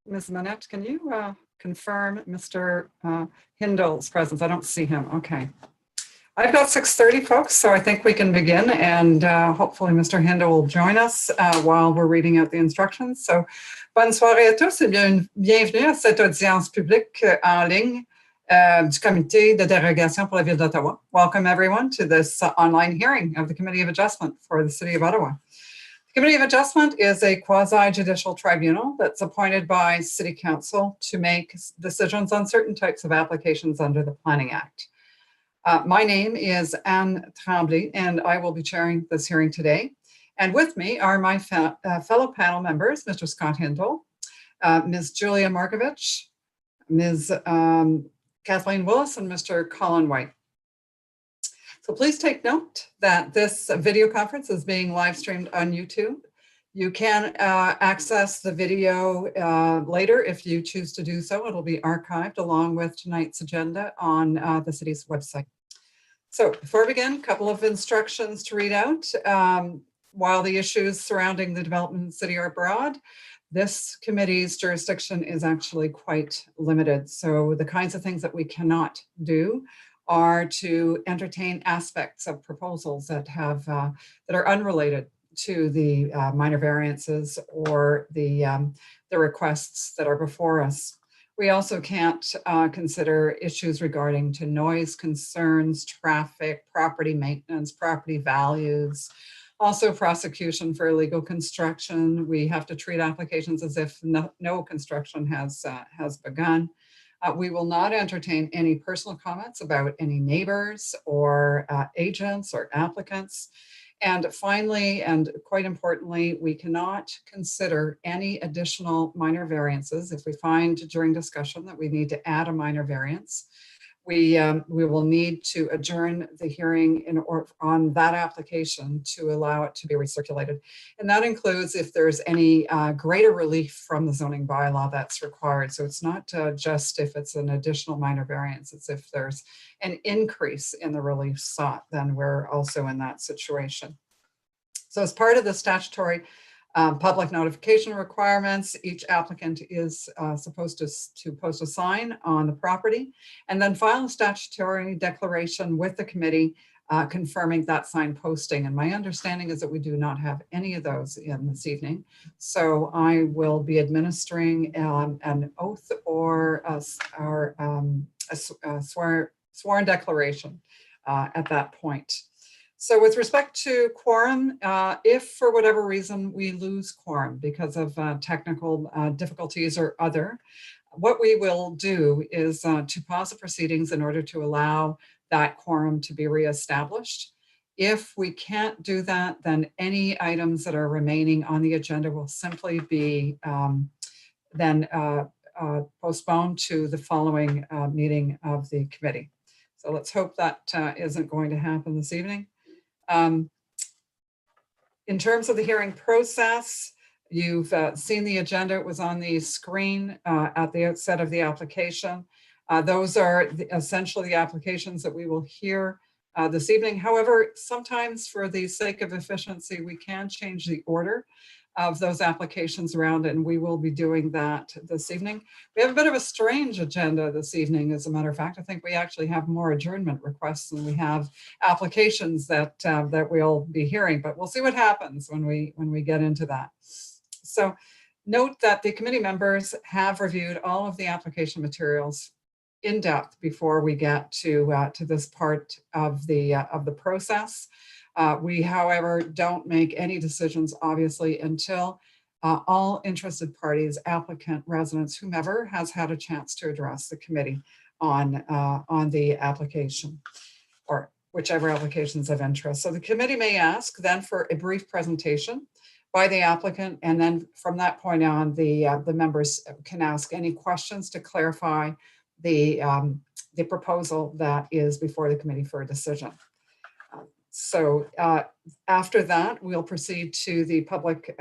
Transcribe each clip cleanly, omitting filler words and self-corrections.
Ms. Manette, can you confirm Mr. Hindle's presence? I don't see him. Okay. I've got 6:30, folks, so I think we can begin, and hopefully Mr. Hindle will join us while we're reading out the instructions. So, bonne soirée à tous et bienvenue à cette audience publique en ligne du Comité de dérogation pour la Ville d'Ottawa. Welcome, everyone, to this online hearing of the Committee of Adjustment for the City of Ottawa. The Committee of Adjustment is a quasi-judicial tribunal that's appointed by City Council to make decisions on certain types of applications under the Planning Act. My name is Anne Tremblay, and I will be chairing this hearing today. And with me are my fellow panel members, Mr. Scott Hindle, Ms. Julia Markovich, Ms. Kathleen Willis, and Mr. Colin White. So please take note that this video conference is being live streamed on YouTube. You can access the video later if you choose to do so. It'll be archived along with tonight's agenda on the city's website. So before we begin, a couple of instructions to read out. While the issues surrounding the development of the city are broad, this committee's jurisdiction is actually quite limited. So the kinds of things that we cannot do are to entertain aspects of proposals that have that are unrelated to the minor variances or the requests that are before us. We also can't consider issues regarding to noise concerns, traffic, property maintenance, property values, also prosecution for illegal construction. We have to treat applications as if no construction has begun. We will not entertain any personal comments about any neighbors or agents or applicants. And finally, and quite importantly, we cannot consider any additional minor variances. If we find during discussion that we need to add a minor variance, we will need to adjourn the hearing on that application to allow it to be recirculated. And that includes if there's any greater relief from the zoning bylaw that's required. So it's not just if it's an additional minor variance, it's if there's an increase in the relief sought, then we're also in that situation. So as part of the statutory public notification requirements, each applicant is supposed to post a sign on the property and then file a statutory declaration with the committee confirming that sign posting. And my understanding is that we do not have any of those in this evening. So I will be administering an oath or a sworn declaration at that point. So with respect to quorum, if for whatever reason we lose quorum because of technical difficulties or other, what we will do is to pause the proceedings in order to allow that quorum to be reestablished. If we can't do that, then any items that are remaining on the agenda will simply be then postponed to the following meeting of the committee. So let's hope that isn't going to happen this evening. In terms of the hearing process, you've seen the agenda. It was on the screen at the outset of the application. Those are essentially the applications that we will hear this evening. However, sometimes for the sake of efficiency, we can change the order of those applications around, and we will be doing that this evening. We have a bit of a strange agenda this evening, as a matter of fact. I think we actually have more adjournment requests than we have applications that we'll be hearing, but we'll see what happens when we get into that. So note that the committee members have reviewed all of the application materials in depth before we get to this part of the process. We, however, don't make any decisions, obviously, until all interested parties, applicant, residents, whomever, has had a chance to address the committee on the application or whichever applications of interest. So the committee may ask then for a brief presentation by the applicant, and then from that point on, the members can ask any questions to clarify the proposal that is before the committee for a decision. So after that, we'll proceed to the public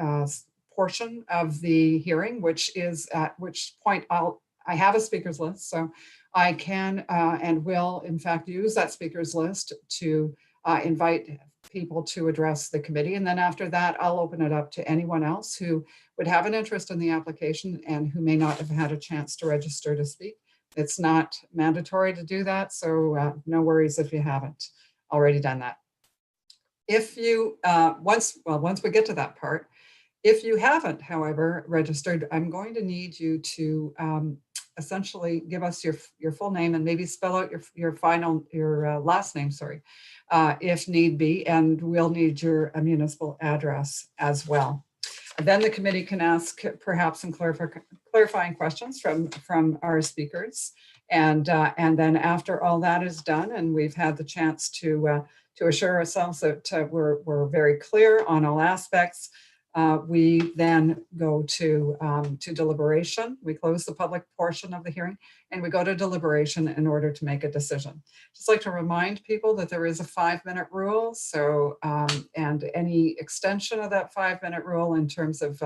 portion of the hearing, which is at which point I have a speakers list. So I can and will, in fact, use that speakers list to invite people to address the committee. And then after that, I'll open it up to anyone else who would have an interest in the application and who may not have had a chance to register to speak. It's not mandatory to do that, so no worries if you haven't already done that. If you, once we get to that part, if you haven't, however, registered, I'm going to need you to essentially give us your full name and maybe spell out your last name, sorry, if need be, and we'll need your municipal address as well. And then the committee can ask perhaps some clarifying questions from our speakers, and then after all that is done, and we've had the chance to assure ourselves that we're very clear on all aspects. We then go to deliberation. We close the public portion of the hearing and we go to deliberation in order to make a decision. Just like to remind people that there is a 5-minute rule. So, and any extension of that 5-minute rule in terms of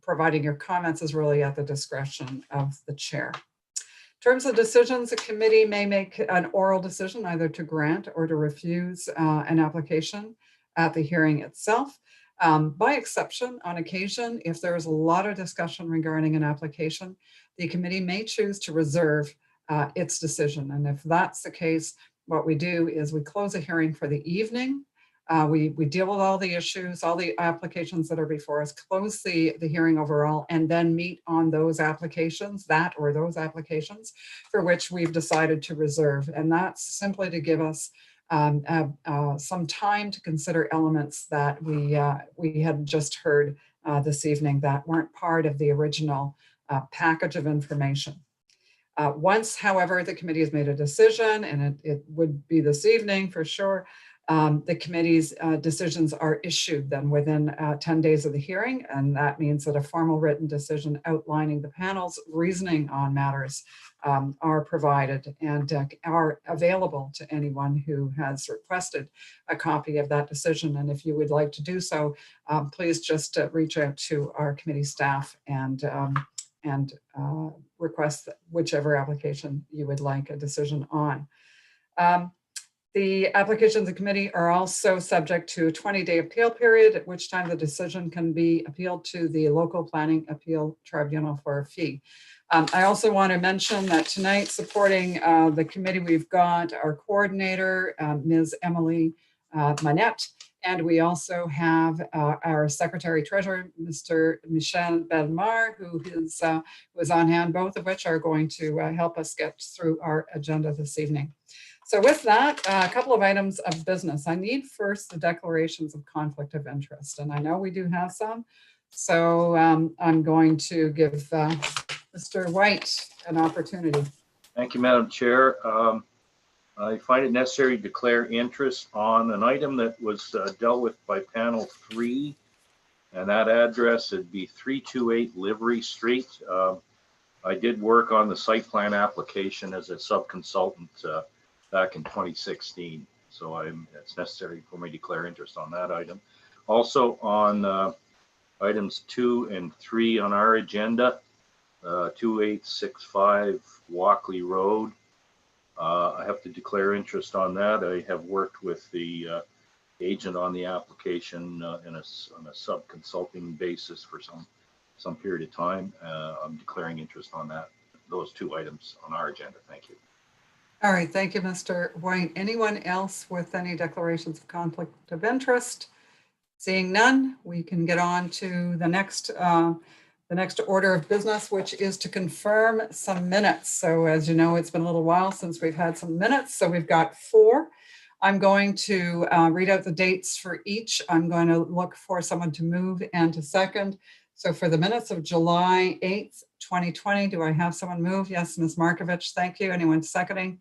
providing your comments is really at the discretion of the chair. In terms of decisions, a committee may make an oral decision either to grant or to refuse an application at the hearing itself. By exception, on occasion, if there is a lot of discussion regarding an application, the committee may choose to reserve its decision. And if that's the case, what we do is we close a hearing for the evening. We deal with all the issues, all the applications that are before us, close the hearing overall, and then meet on those applications, those applications for which we've decided to reserve. And that's simply to give us some time to consider elements that we had just heard this evening that weren't part of the original package of information. Once, however, the committee has made a decision, and it would be this evening for sure, the committee's decisions are issued then within 10 days of the hearing, and that means that a formal written decision outlining the panel's reasoning on matters are provided and are available to anyone who has requested a copy of that decision. And if you would like to do so, please just reach out to our committee staff and request whichever application you would like a decision on. The applications of the committee are also subject to a 20-day appeal period, at which time the decision can be appealed to the local planning appeal tribunal for a fee. I also want to mention that tonight, supporting the committee, we've got our coordinator, Ms. Emily Manette, and we also have our secretary treasurer, Mr. Michel Belmar, who was on hand, both of which are going to help us get through our agenda this evening. So with that, a couple of items of business. I need first the declarations of conflict of interest, and I know we do have some. So I'm going to give Mr. White an opportunity. Thank you, Madam Chair. I find it necessary to declare interest on an item that was dealt with by panel 3, and that address would be 328 Livery Street. I did work on the site plan application as a sub-consultant back in 2016. So it's necessary for me to declare interest on that item. Also on items 2 and 3 on our agenda, 2865 Walkley Road. I have to declare interest on that. I have worked with the agent on the application on a sub-consulting basis for some period of time. I'm declaring interest on those 2 items on our agenda. Thank you. All right, thank you, Mr. White. Anyone else with any declarations of conflict of interest? Seeing none, we can get on to the next order of business, which is to confirm some minutes. So as you know, it's been a little while since we've had some minutes. So we've got 4. I'm going to read out the dates for each. I'm going to look for someone to move and to second. So for the minutes of July 8th, 2020, do I have someone move? Yes, Ms. Markovich, thank you. Anyone seconding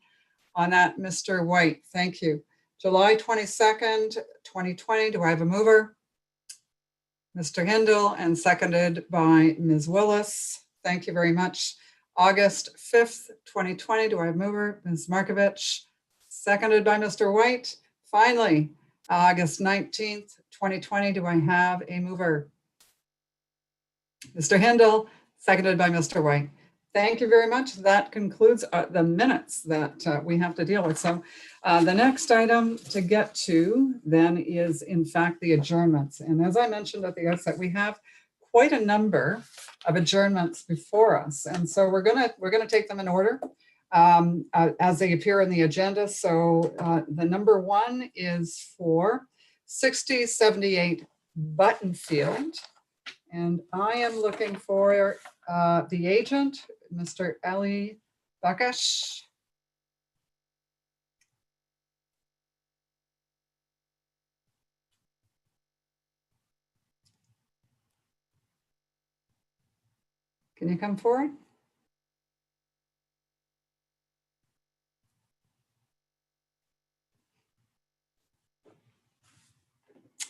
on that? Mr. White, thank you. July 22nd, 2020, do I have a mover? Mr. Hindle, and seconded by Ms. Willis. Thank you very much. August 5th, 2020, do I have a mover? Ms. Markovich, seconded by Mr. White. Finally, August 19th, 2020, do I have a mover? Mr. Hindle, seconded by Mr. White. Thank you very much. That concludes the minutes that we have to deal with. So the next item to get to then is in fact the adjournments. And as I mentioned at the outset, we have quite a number of adjournments before us. And so we're gonna take them in order as they appear in the agenda. So the number one is for 6078 Buttonfield. And I am looking for the agent, Mr. Ali Bakash. Can you come forward?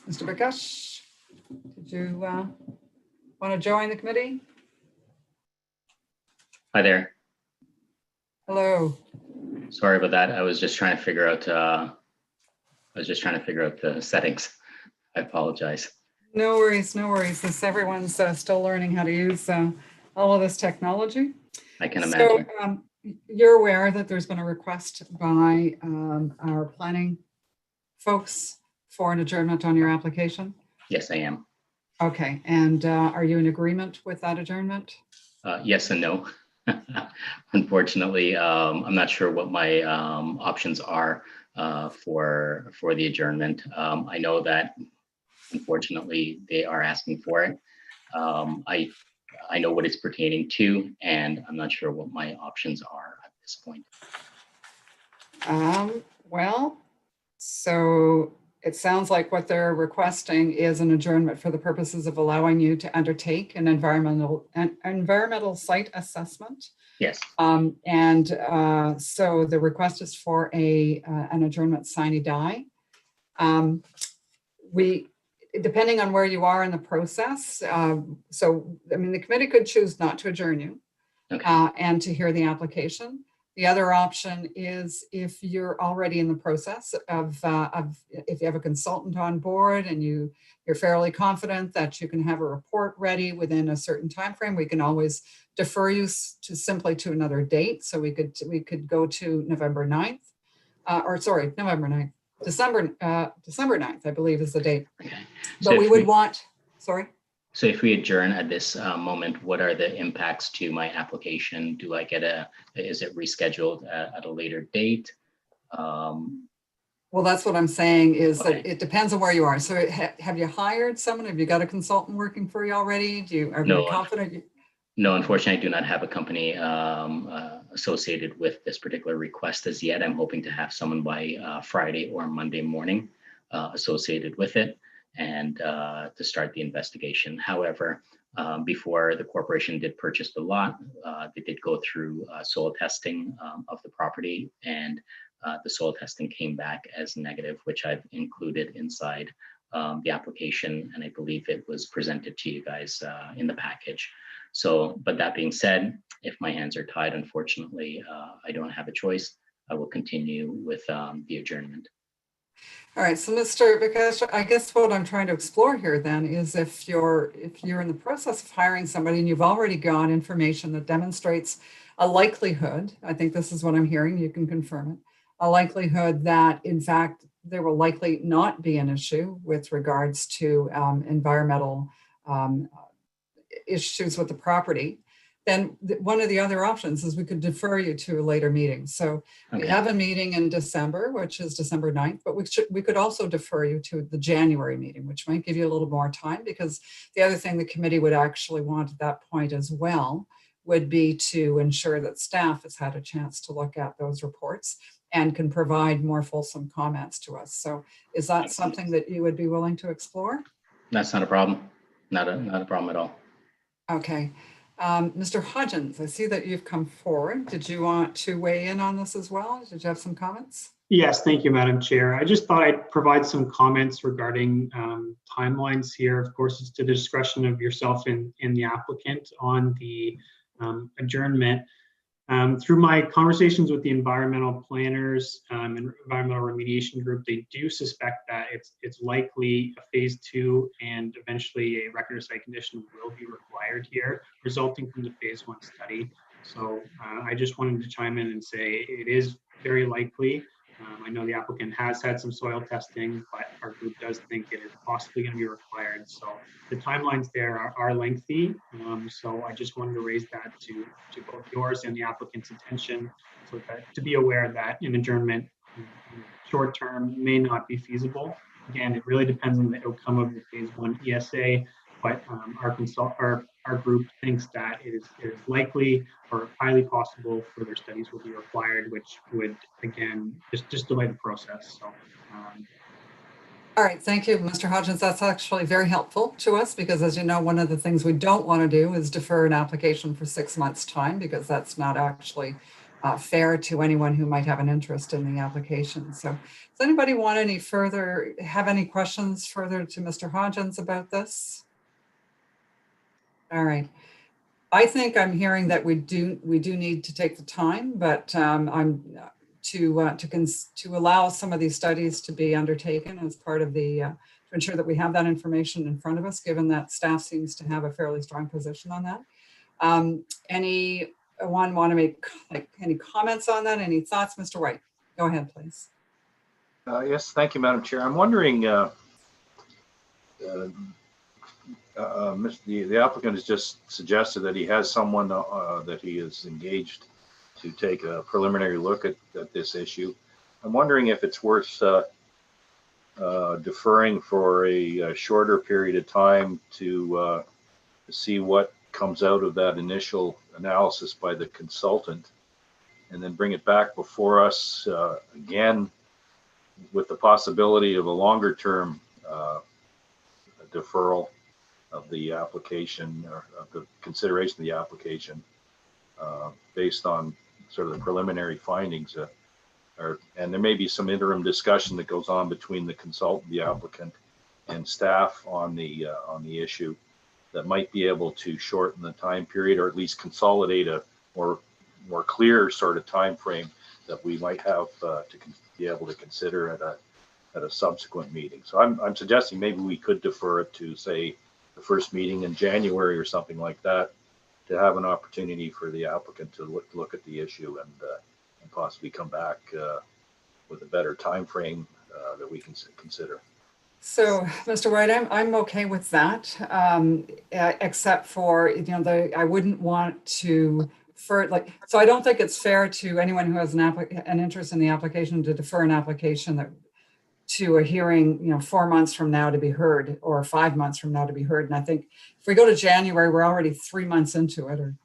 Mr. Bakash, did you want to join the committee? Hi there. Hello. Sorry about that. I was just trying to figure out. The settings. I apologize. No worries, no worries. Everyone's still learning how to use all of this technology. I can imagine. So you're aware that there's been a request by our planning folks for an adjournment on your application? Yes, I am. Okay, and are you in agreement with that adjournment? Yes and no. Unfortunately, I'm not sure what my options are for the adjournment. I know that unfortunately they are asking for it. I know what it's pertaining to, and I'm not sure what my options are at this point. Well, so it sounds like what they're requesting is an adjournment for the purposes of allowing you to undertake an environmental site assessment. Yes. So the request is for an adjournment sine die. Depending on where you are in the process, the committee could choose not to adjourn you. Okay. And to hear the application. The other option is if you're already in the process of if you have a consultant on board and you're fairly confident that you can have a report ready within a certain time frame, we can always defer you simply to another date. So we could go to November 9th, November 9th, December 9th, I believe is the date. Okay. But we would want, sorry. So if we adjourn at this moment, what are the impacts to my application? Do I get is it rescheduled at a later date? Well, that's what I'm saying is Okay. that it depends on where you are. So have you hired someone? Have you got a consultant working for you already? Are you No. confident? No, unfortunately, I do not have a company associated with this particular request as yet. I'm hoping to have someone by Friday or Monday morning associated with it and to start the investigation. However, before the corporation did purchase the lot, they did go through soil testing of the property, and the soil testing came back as negative, which I've included inside the application, and I believe it was presented to you guys in the package. So, but that being said, if my hands are tied, unfortunately, I don't have a choice. I will continue with the adjournment. All right, so Mr. Bakash, I guess what I'm trying to explore here then is if you're in the process of hiring somebody and you've already got information that demonstrates a likelihood, I think this is what I'm hearing, you can confirm it, a likelihood that in fact there will likely not be an issue with regards to environmental issues with the property, then one of the other options is we could defer you to a later meeting. So Okay. we have a meeting in December, which is December 9th, but we could also defer you to the January meeting, which might give you a little more time, because the other thing the committee would actually want at that point as well would be to ensure that staff has had a chance to look at those reports and can provide more fulsome comments to us. So is that something that you would be willing to explore? That's not a problem. Not a problem at all. Okay. Mr. Hodgins, I see that you've come forward. Did you want to weigh in on this as well? Did you have some comments? Yes, thank you, Madam Chair. I just thought I'd provide some comments regarding timelines here. Of course, it's to the discretion of yourself and the applicant on the adjournment. Through my conversations with the environmental planners and environmental remediation group, they do suspect that it's likely a phase 2 and eventually a record of site condition will be required here, resulting from the phase 1 study. So I just wanted to chime in and say it is very likely. I know the applicant has had some soil testing, but our group does think it is possibly going to be required. So the timelines there are lengthy. So I just wanted to raise that to both yours and the applicant's attention, so that to be aware that an adjournment short term may not be feasible. Again, it really depends on the outcome of the phase 1 ESA, but our group thinks that it is likely or highly possible further studies will be required, which would again just delay the process. So All right, thank you, Mr. Hodgins. That's actually very helpful to us because, as you know, one of the things we don't want to do is defer an application for 6 months' time, because that's not actually fair to anyone who might have an interest in the application. So does anybody want have any questions further to Mr. Hodgins about this? All right. I think I'm hearing that we do need to take the time, but to allow some of these studies to be undertaken as part of the to ensure that we have that information in front of us, given that staff seems to have a fairly strong position on that. Anyone want to make any comments on that? Any thoughts, Mr. White? Go ahead, please. Yes, thank you, Madam Chair. I'm wondering, the applicant has just suggested that he has someone that he is engaged to take a preliminary look at this issue. I'm wondering if it's worth deferring for a shorter period of time to see what comes out of that initial analysis by the consultant, and then bring it back before us again with the possibility of a longer term deferral of the application, or of the consideration of the application based on sort of the preliminary findings. And there may be some interim discussion that goes on between the consultant, the applicant, and staff on the issue that might be able to shorten the time period, or at least consolidate a more clear sort of time frame that we might have to be able to consider at a subsequent meeting. So I'm suggesting maybe we could defer it to, say, the first meeting in January or something like that, to have an opportunity for the applicant to look at the issue and possibly come back with a better time frame that we can consider. So, Mr. White, I'm okay with that, except for, I wouldn't want to so I don't think it's fair to anyone who has an interest in the application to defer an application to a hearing, 4 months from now to be heard, or 5 months from now to be heard. And I think if we go to January, we're already 3 months into it, or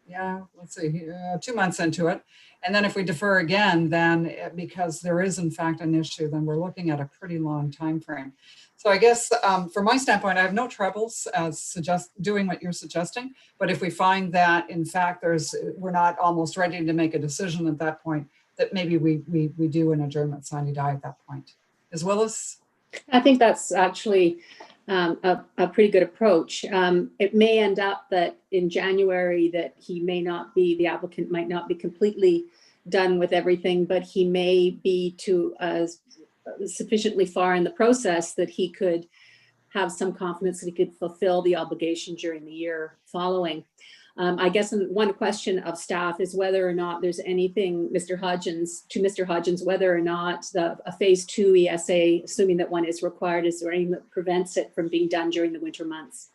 2 months into it. And then if we defer again, then because there is in fact an issue, then we're looking at a pretty long time frame. So I guess from my standpoint, I have no troubles doing what you're suggesting. But if we find that in fact we're not almost ready to make a decision at that point, that maybe we do an adjournment sine die at that point. Ms. Willis? I think that's actually a pretty good approach. It may end up that in January that the applicant might not be completely done with everything, but he may be sufficiently far in the process that he could have some confidence that he could fulfill the obligation during the year following. I guess one question of staff is whether or not there's anything, Mr. Hodgins, whether or not a phase 2 ESA, assuming that one is required, is there anything that prevents it from being done during the winter months?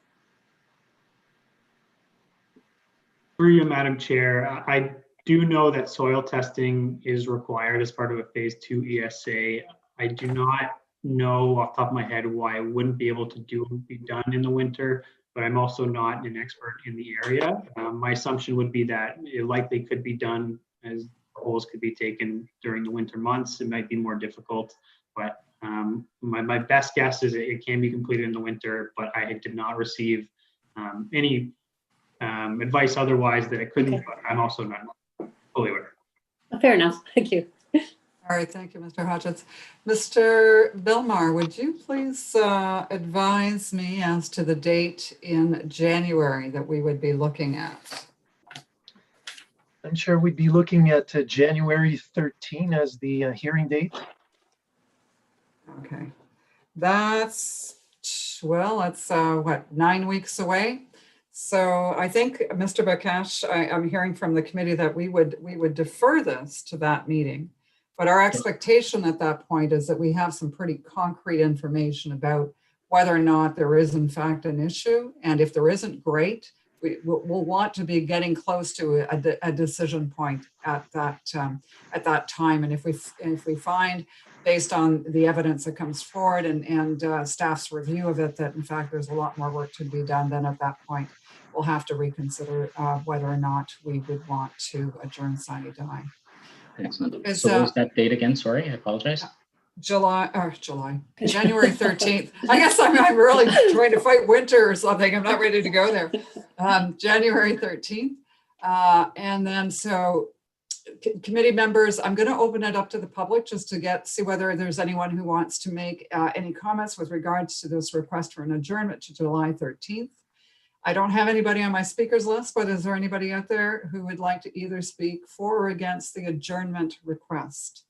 Through you, Madam Chair, I do know that soil testing is required as part of a phase 2 ESA. I do not know off the top of my head why it wouldn't be able to be done in the winter, but I'm also not an expert in the area. My assumption would be that it likely could be done, as holes could be taken during the winter months. It might be more difficult, but my best guess is it can be completed in the winter, but I did not receive any advice otherwise that it couldn't, okay. But I'm also not fully aware. Fair enough, thank you. All right, thank you, Mr. Hodgins. Mr. Belmar, would you please advise me as to the date in January that we would be looking at? I'm sure we'd be looking at January 13 as the hearing date. Okay, that's, well, that's what, 9 weeks away? So I think, Mr. Bakash, I'm hearing from the committee that we would defer this to that meeting. But our expectation at that point is that we have some pretty concrete information about whether or not there is in fact an issue. And if there isn't, great. We'll want to be getting close to a decision point at that time. And if we find, based on the evidence that comes forward and staff's review of it, that in fact there's a lot more work to be done, then at that point we'll have to reconsider whether or not we would want to adjourn sine die. Excellent. Is, So what was that date again? Sorry, I apologize. January 13th. I guess I'm really trying to fight winter or something. I'm not ready to go there. January 13th. And then so committee members, I'm going to open it up to the public just to see whether there's anyone who wants to make any comments with regards to this request for an adjournment to July 13th. I don't have anybody on my speakers list, but is there anybody out there who would like to either speak for or against the adjournment request?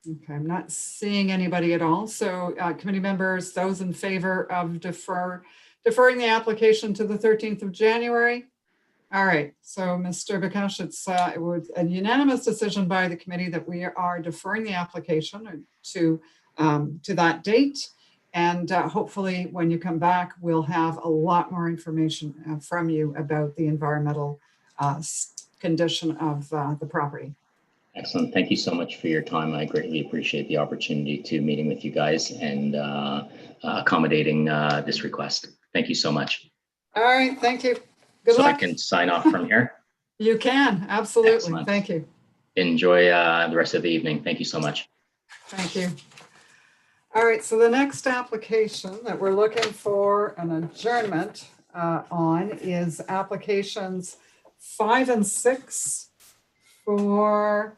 Okay, I'm not seeing anybody at all. So committee members, those in favor of deferring the application to the 13th of January. All right, so Mr. Bakash, it was a unanimous decision by the committee that we are deferring the application to that date. And hopefully when you come back, we'll have a lot more information from you about the environmental condition of the property. Excellent. Thank you so much for your time. I greatly appreciate the opportunity to meeting with you guys and accommodating this request. Thank you so much. All right, thank you. Good So luck. I can sign off from here. You can, absolutely. Excellent. Thank you. Enjoy the rest of the evening. Thank you so much. Thank you. All right, so the next application that we're looking for an adjournment on is applications 5 and 6 for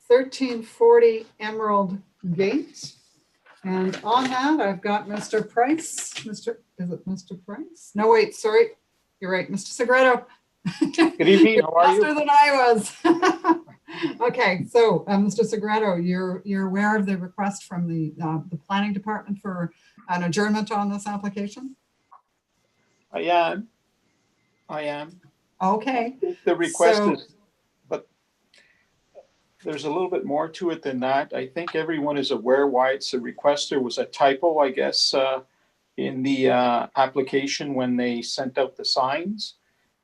1340 Emerald Gate. And on that, I've got Mr. Price. Is it Mr. Price? No, wait, sorry. You're right, Mr. Segreto. Good evening, how are you? Faster than I was. Okay, so Mr. Segreto, you're aware of the request from the planning department for an adjournment on this application? I am. Okay, The request So- is, but there's a little bit more to it than that. I think everyone is aware why it's a request. There was a typo, I guess, in the application when they sent out the signs.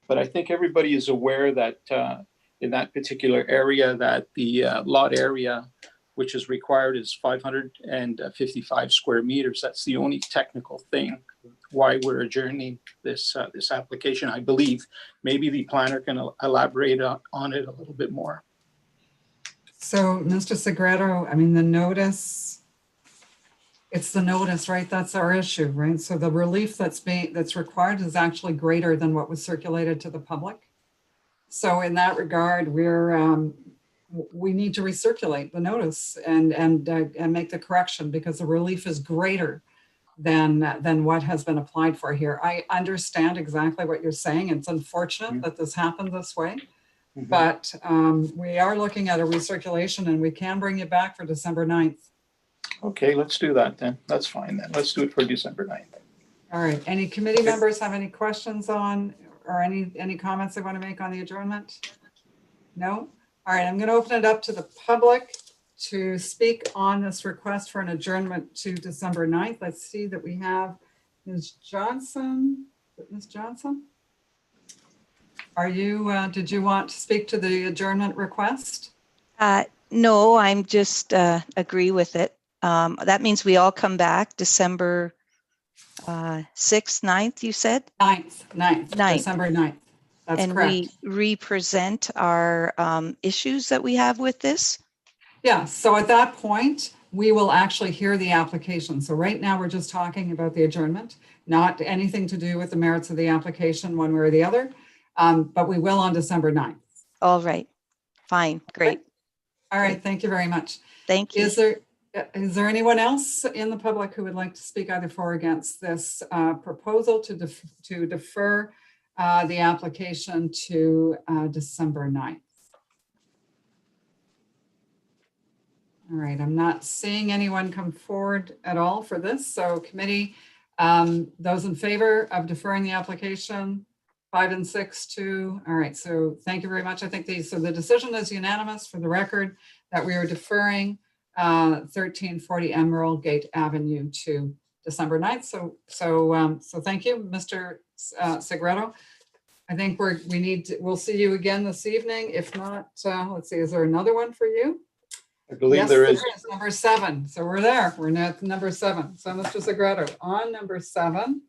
But I think everybody is aware that in that particular area, that the lot area, which is required, is 555 square meters. That's the only technical thing why we're adjourning this application, I believe. Maybe the planner can elaborate on it a little bit more. so Mr. Segreto, I mean, the notice, it's the notice, right? That's our issue, right? So the relief that's required is actually greater than what was circulated to the public. So in that regard, we need to recirculate the notice and make the correction because the relief is greater than what has been applied for here. I understand exactly what you're saying. It's unfortunate that this happened this way, but we are looking at a recirculation and we can bring you back for December 9th. Okay, let's do that then. That's fine then. Let's do it for December 9th. All right. Any committee members have any questions on or any comments they want to make on the adjournment? No? All right, I'm going to open it up to the public to speak on this request for an adjournment to December 9th. Let's see that we have Ms. Johnson. Ms. Johnson? Did you want to speak to the adjournment request? No, I'm just agree with it. That means we all come back December 6th, 9th, you said? 9th, December 9th. That's and correct. we represent our issues that we have with this? Yeah, so at that point, we will actually hear the application. So right now, we're just talking about the adjournment, not anything to do with the merits of the application one way or the other, but we will on December 9th. All right, fine, great. All right, thank you very much. Thank you. Is there anyone else in the public who would like to speak either for or against this proposal to defer the application to December 9th? All right, I'm not seeing anyone come forward at all for this. So committee, Those in favor of deferring the application, 5 and 6 to, all right, so thank you very much. I think so the decision is unanimous for the record that we are deferring 1340 Emerald Gate Avenue to December 9th. So thank you, Mr. Segreto. I think we'll see you again this evening. If not, let's see, is there another one for you? I believe Yes, there is. number 7. So we're there. We're now at number 7. So Mr. Segreto, on number 7,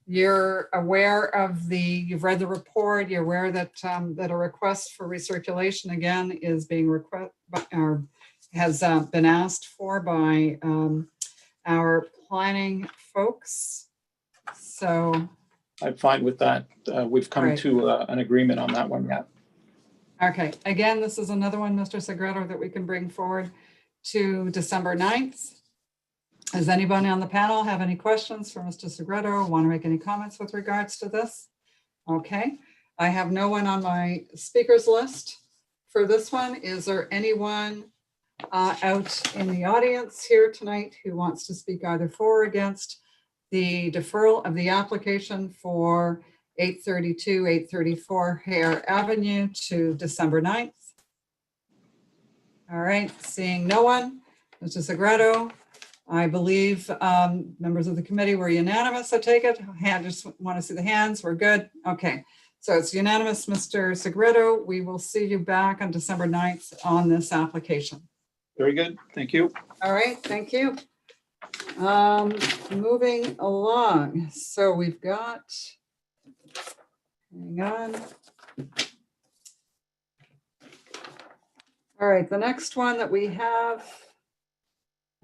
you're aware of you've read the report. You're aware that that a request for recirculation again is being has been asked for by our planning folks. So I'm fine with that. We've come Right. to an agreement on that one, yeah. okay, again, this is another one, Mr. Segreto, that we can bring forward to December 9th. Does anybody on the panel have any questions for Mr. Segreto? Want to make any comments with regards to this? Okay, I have no one on my speakers list for this one. Is there anyone out in the audience here tonight who wants to speak either for or against the deferral of the application for 832, 834 Hare Avenue to December 9th? All right, seeing no one, Mr. Segreto, I believe members of the committee were unanimous, I take it. Just want to see the hands, we're good. Okay, so it's unanimous, Mr. Segreto. We will see you back on December 9th on this application. Very good. Thank you. All right, thank you. Moving along, so we've got, hang on. All right, the next one that we have,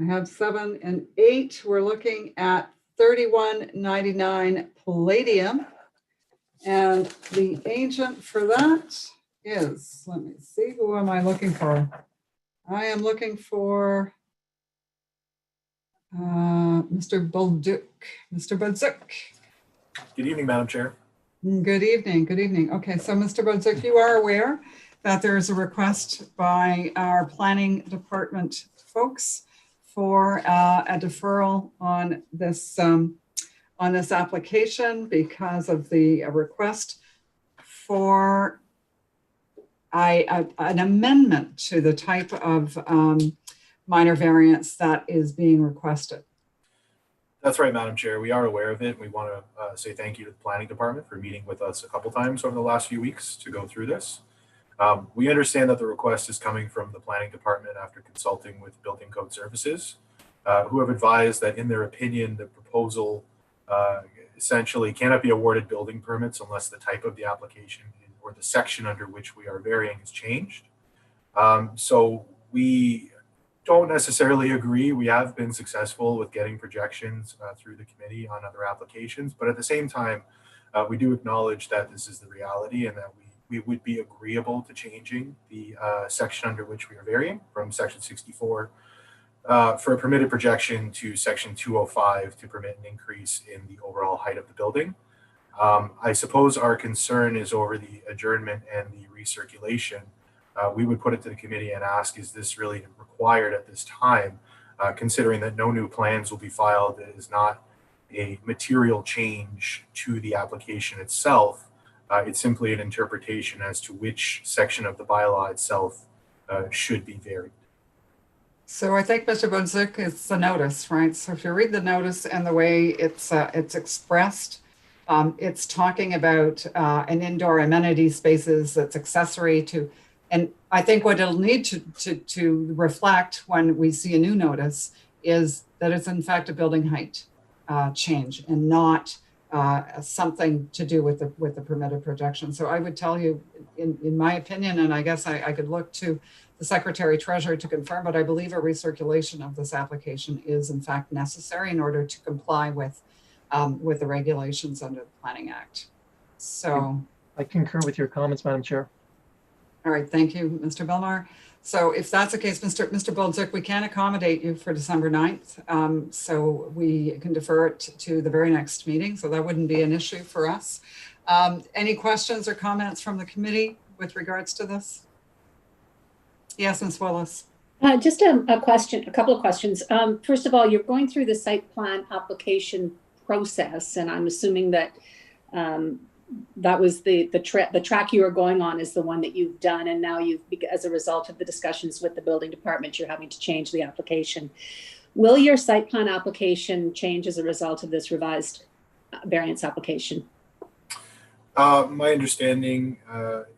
I have 7 and 8. We're looking at 3199 Palladium. And the agent for that is, let me see, who am I looking for? I am looking for Mr. Bolduc. Mr. Bolduc. Good evening, Madam Chair. Good evening. Good evening. Okay, so Mr. Bolduc, you are aware that there is a request by our planning department folks for a deferral on this application because of the request for an amendment to the type of minor variance that is being requested. That's right, Madam Chair. We are aware of it. We want to say thank you to the Planning Department for meeting with us a couple times over the last few weeks to go through this. We understand that the request is coming from the Planning Department after consulting with Building Code Services, who have advised that in their opinion, the proposal essentially cannot be awarded building permits unless the type of the application or the section under which we are varying is changed. So we don't necessarily agree. We have been successful with getting projections through the committee on other applications, but at the same time, we do acknowledge that this is the reality and that we would be agreeable to changing the section under which we are varying from section 64 for a permitted projection to section 205 to permit an increase in the overall height of the building. I suppose our concern is over the adjournment and the recirculation. We would put it to the committee and ask, is this really required at this time, considering that no new plans will be filed? It is not a material change to the application itself. It's simply an interpretation as to which section of the bylaw itself should be varied. So I think, Mr. Bolduc, it's the notice, right? So if you read the notice and the way it's expressed, it's talking about an indoor amenity spaces that's accessory to, and I think what it'll need to reflect when we see a new notice is that it's in fact a building height change and not something to do with the permitted projection. So I would tell you, in my opinion, and I guess I could look to the Secretary Treasurer to confirm, but I believe a recirculation of this application is in fact necessary in order to comply with the regulations under the Planning Act. So I concur with your comments, Madam Chair. all right, thank you, Mr. Belmar. So if that's the case, Mr. Bolduc, we can accommodate you for December 9th. So we can defer it to the very next meeting. So that wouldn't be an issue for us. Any questions or comments from the committee with regards to this? Yes, Ms. Willis. Just a question, a couple of questions. First of all, you're going through the site plan application process, and I'm assuming that that was the track you were going on is the one that you've done, and now as a result of the discussions with the building department, you're having to change the application. Will your site plan application change as a result of this revised variance application? My understanding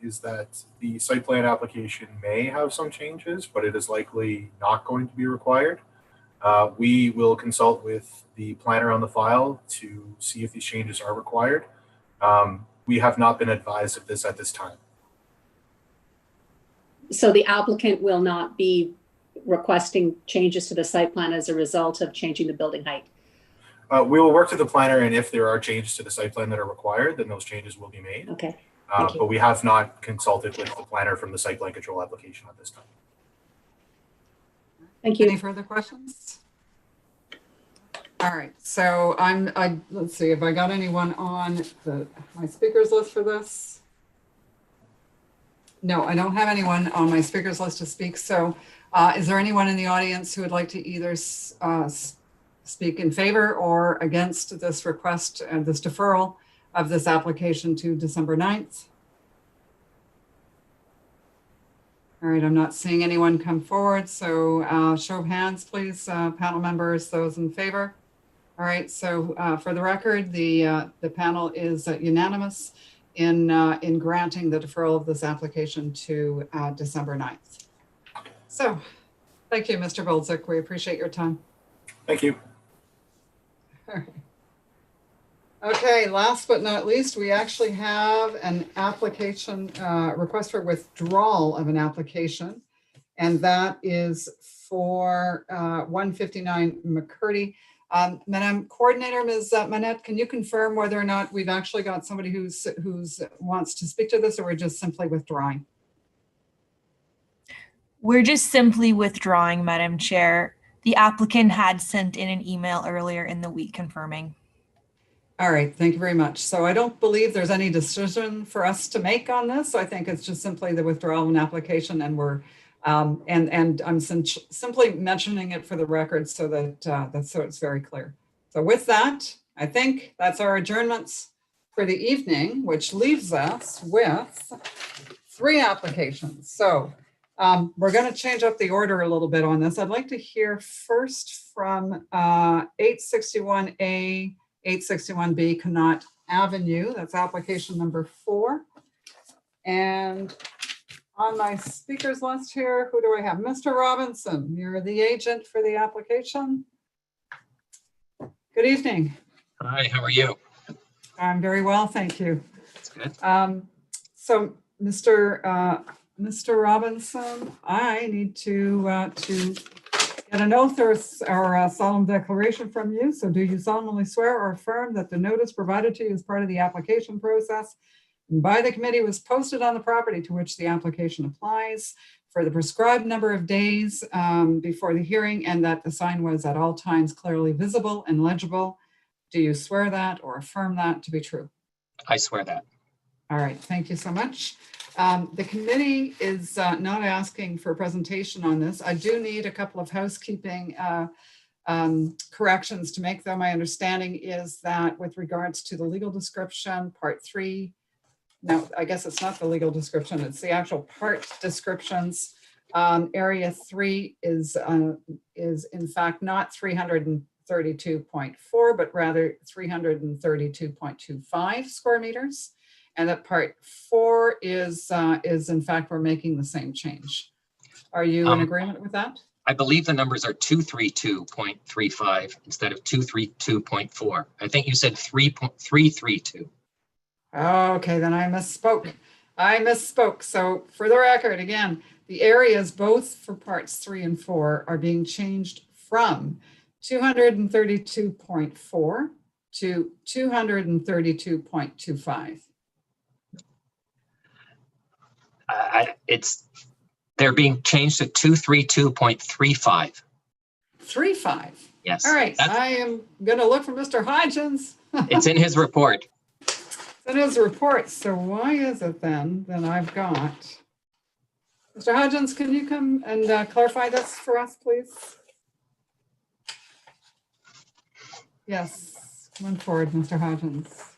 is that the site plan application may have some changes, but it is likely not going to be required. We will consult with the planner on the file to see if these changes are required. We have not been advised of this at this time. So the applicant will not be requesting changes to the site plan as a result of changing the building height? We will work with the planner, and if there are changes to the site plan that are required, then those changes will be made. Okay. But we have not consulted with the planner from the site plan control application at this time. Thank you. Any further questions? All right, so let's see if I got anyone on my speakers list for this. No, I don't have anyone on my speakers list to speak. So is there anyone in the audience who would like to either speak in favor or against this request and this deferral of this application to December 9th? All right, I'm not seeing anyone come forward. So show of hands, please, panel members, those in favor. All right, so for the record, the panel is unanimous in granting the deferral of this application to December 9th. So thank you, Mr. Boldzik. We appreciate your time. Thank you. All right. Okay, last but not least, we actually have an application, request for withdrawal of an application, and that is for 159 McCurdy. Madam Coordinator, Ms. Manette, can you confirm whether or not we've actually got somebody who's wants to speak to this, or we're just simply withdrawing? We're just simply withdrawing, Madam Chair. The applicant had sent in an email earlier in the week confirming. All right, thank you very much. So I don't believe there's any decision for us to make on this. I think it's just simply the withdrawal of an application, and we're and I'm simply mentioning it for the record so that so it's very clear. So with that, I think that's our adjournments for the evening, which leaves us with 3 applications. So we're going to change up the order a little bit on this. I'd like to hear first from 861A, 861B Connaught Avenue. That's application number 4. And on my speakers list here, who do I have? Mr. Robinson, you're the agent for the application. Good evening. Hi, how are you? I'm very well, thank you. That's good. So Mr. Robinson, I need to get an oath or a solemn declaration from you. So do you solemnly swear or affirm that the notice provided to you as part of the application process and by the committee was posted on the property to which the application applies for the prescribed number of days before the hearing, and that the sign was at all times clearly visible and legible? Do you swear that or affirm that to be true? I swear that. All right, thank you so much. The committee is not asking for a presentation on this. I do need a couple of housekeeping corrections to make, though. My understanding is that with regards to the legal description, part 3, no, I guess it's not the legal description, it's the actual part descriptions. Area 3 is in fact not 332.4, but rather 332.25 square meters. And that part 4 is in fact, we're making the same change. Are you in agreement with that? I believe the numbers are 232.35 instead of 232.4. I think you said 3.332. Okay, then I misspoke. So for the record, again, the areas both for parts 3 and 4 are being changed from 232.4 to 232.25. They're being changed to 232.35. 35. Yes. All right, I am going to look for Mr. Hodgins. It's in his report. It is a report. So why is it then that I've got? Mr. Hodgins, can you come and clarify this for us, please? Yes. Come on forward, Mr. Hodgins.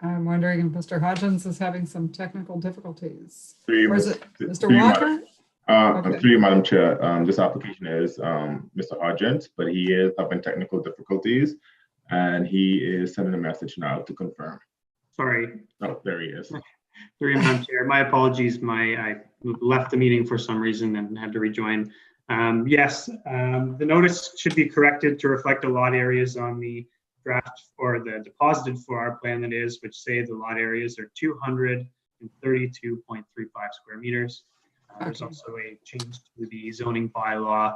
I'm wondering if Mr. Hodgins is having some technical difficulties. Or is it Mr. Walker? Okay. Through you, Madam Chair, this application is Mr. Hodgins, but he is having technical difficulties and he is sending a message now to confirm. Sorry. Oh, there he is. Through you, Madam Chair. My apologies. I left the meeting for some reason and had to rejoin. Yes, the notice should be corrected to reflect the lot areas on the draft or the deposited for our plan that is, which say the lot areas are 232.35 square meters. There's also a change to the zoning bylaw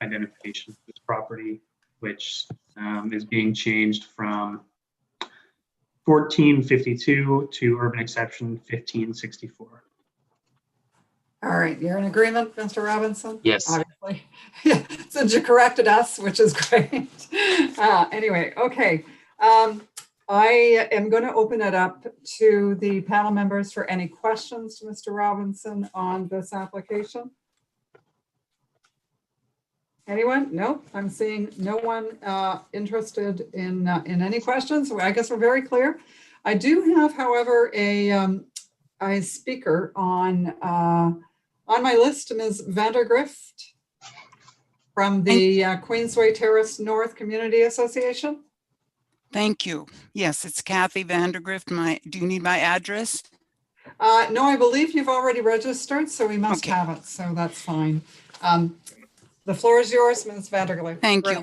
identification of this property, which is being changed from 1452 to urban exception 1564. All right, you're in agreement, Mr. Robinson? Yes. Obviously. Since you corrected us, which is great. Anyway, okay. I am going to open it up to the panel members for any questions to Mr. Robinson on this application. Anyone? Nope, I'm seeing no one interested in any questions. I guess we're very clear. I do have, however, a speaker on my list, Ms. Vandergrift from the Queensway Terrace North Community Association. Thank you. Yes, it's Kathy Vandergrift. Do you need my address? No, I believe you've already registered, so we must Okay. have it. So that's fine. The floor is yours, Ms. Vandergrift. Thank you.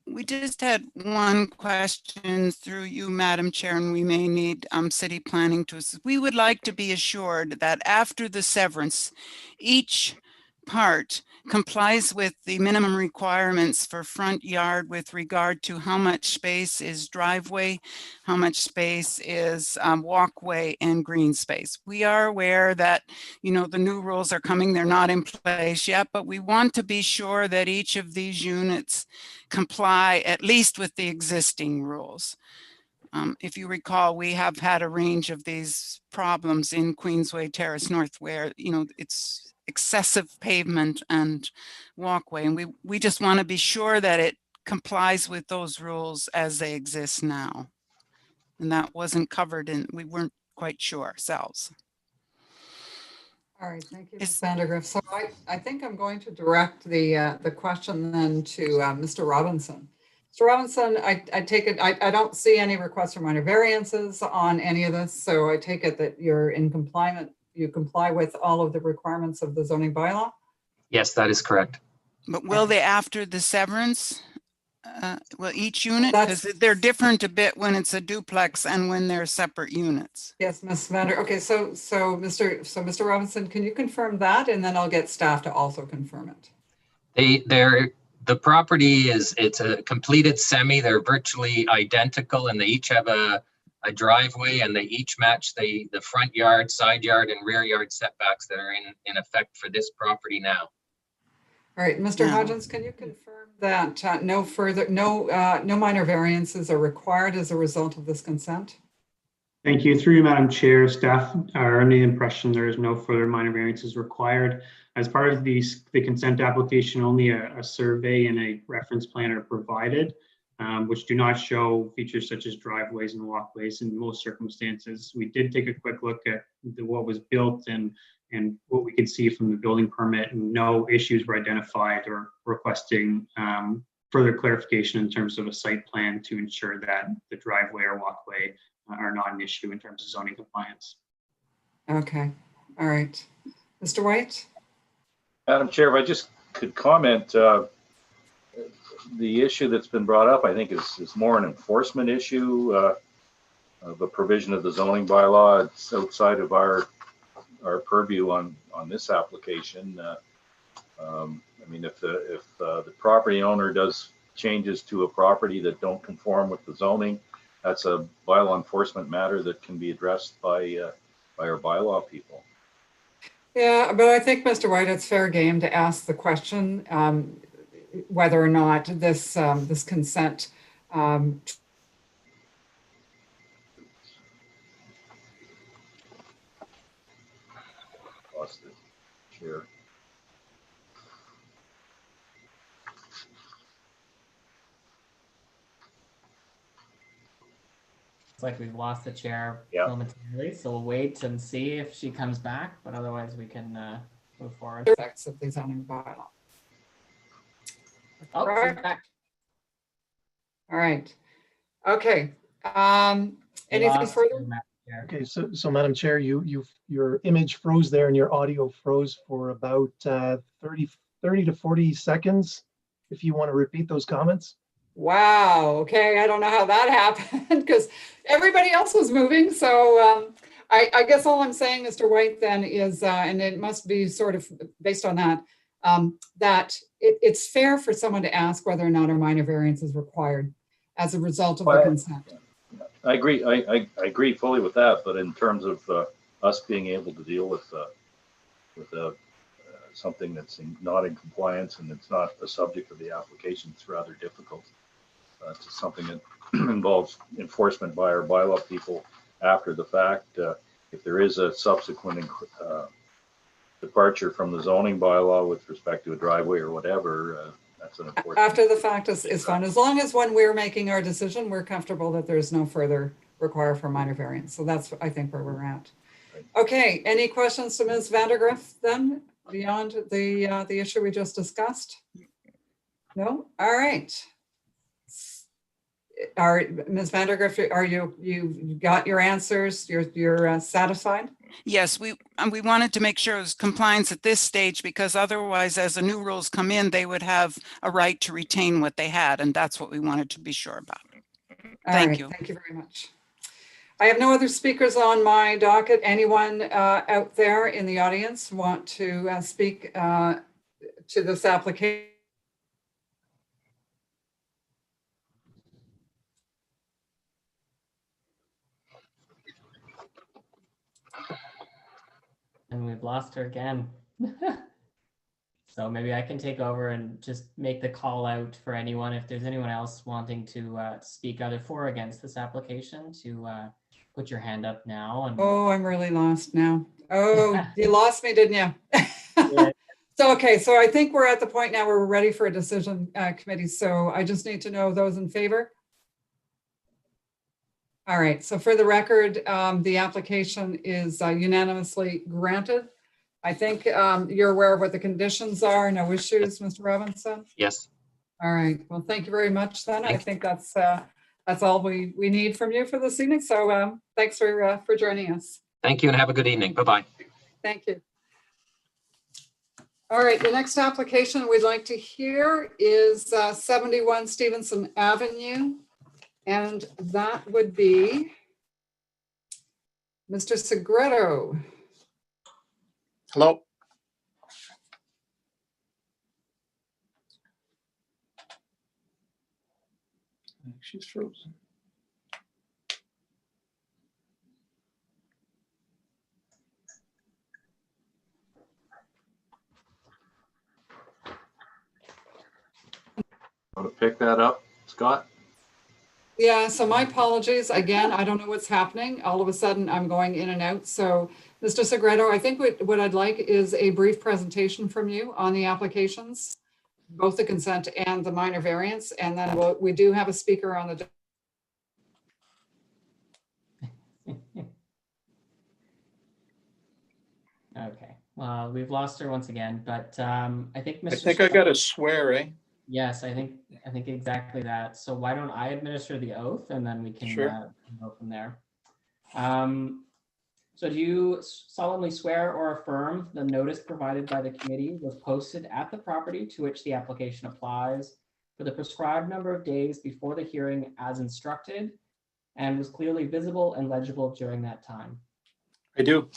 We just had one question through you, Madam Chair, and we may need city planning to assist. We would like to be assured that after the severance, each part complies with the minimum requirements for front yard with regard to how much space is driveway, how much space is walkway and green space. We are aware that, the new rules are coming. They're not in place yet, but we want to be sure that each of these units comply at least with the existing rules. If you recall, we have had a range of these problems in Queensway Terrace North where, it's excessive pavement and walkway. And we just want to be sure that it complies with those rules as they exist now. And that wasn't covered we weren't quite sure ourselves. All right, thank you, Ms. Vandergrift. So I think I'm going to direct the question then to Mr. Robinson. Mr. Robinson, I take it, I don't see any requests for minor variances on any of this. So I take it that you're in compliance. You comply with all of the requirements of the zoning bylaw? Yes, that is correct. But will they after the severance? Will each unit? Because they're different a bit when it's a duplex and when they're separate units. Yes, Ms. Vander. Okay, so Mr. Robinson, can you confirm that? And then I'll get staff to also confirm it. The property it's a completed semi. They're virtually identical and they each have a driveway and they each match the front yard, side yard, and rear yard setbacks that are in effect for this property now. All right, Mr. Hodgins, can you confirm that no minor variances are required as a result of this consent? Thank you. Through you, Madam Chair, staff are under the impression there is no further minor variances required. As part of the consent application, only a survey and a reference plan are provided, which do not show features such as driveways and walkways in most circumstances. We did take a quick look at what was built and what we could see from the building permit, and no issues were identified or requesting further clarification in terms of a site plan to ensure that the driveway or walkway are not an issue in terms of zoning compliance. Okay, all right. Mr. White? Madam Chair, if I just could comment, the issue that's been brought up, I think, is more an enforcement issue of a provision of the zoning bylaw. It's outside of our purview on this application. I mean, if the property owner does changes to a property that don't conform with the zoning, that's a bylaw enforcement matter that can be addressed by our bylaw people. Yeah, but I think, Mr. White, it's fair game to ask the question whether or not this consent looks like we've lost the chair Yeah. momentarily, so we'll wait and see if she comes back, but otherwise we can move forward. Effects of the zoning bylaw. Oh, she's back. All right. Okay. We Anything lost further? you, Madam Chair. Okay, so Madam Chair, your image froze there and your audio froze for about 30 to 40 seconds. If you want to repeat those comments. Wow. Okay. I don't know how that happened because everybody else was moving. So I guess all I'm saying, Mr. White, then is, and it must be sort of based on that, that it's fair for someone to ask whether or not a minor variance is required as a result of the consent. I agree. I agree fully with that. But in terms of us being able to deal with something that's not in compliance and it's not the subject of the application, it's rather difficult. It's something that involves enforcement by our bylaw people after the fact. If there is a subsequent departure from the zoning bylaw with respect to a driveway or whatever, that's an important. After the fact is fine. As long as when we're making our decision, we're comfortable that there's no further require for minor variance. So that's, I think, where we're at. Okay, any questions to Ms. Vandergriff then, beyond the issue we just discussed? No? All right. Ms. Vandergriff, are you got your answers? You're satisfied? Yes, we wanted to make sure it was compliance at this stage because otherwise, as the new rules come in, they would have a right to retain what they had. And that's what we wanted to be sure about. Thank you. Thank you very much. I have no other speakers on my docket. Anyone out there in the audience want to speak to this application? And we've lost her again. So maybe I can take over and just make the call out for anyone. If there's anyone else wanting to speak either for or against this application, to put your hand up now. And Oh, I'm really lost now. Oh, you lost me, didn't you? So, okay, so I think we're at the point now where we're ready for a decision committee. So I just need to know those in favor. All right, so for the record, the application is unanimously granted. I think you're aware of what the conditions are, no issues, Mr. Robinson? Yes. All right, well, thank you very much then. I think that's all we need from you for this evening. So thanks for joining us. Thank you and have a good evening. Bye-bye. Thank you. All right, the next application we'd like to hear is 71 Stevenson Avenue. And that would be Mr. Segreto. Hello. She's frozen. Want to pick that up, Scott? Yeah, so my apologies. Again, I don't know what's happening. All of a sudden, I'm going in and out. So, Mr. Segreto, I think what I'd like is a brief presentation from you on the applications, both the consent and the minor variance. And then we do have a speaker on the. okay, well, we've lost her once again, but I think Mr. I think I got to swear, eh? Yes, I think exactly that. So why don't I administer the oath and then we can Sure. go from there. So do you solemnly swear or affirm the notice provided by the committee was posted at the property to which the application applies for the prescribed number of days before the hearing as instructed and was clearly visible and legible during that time? I do.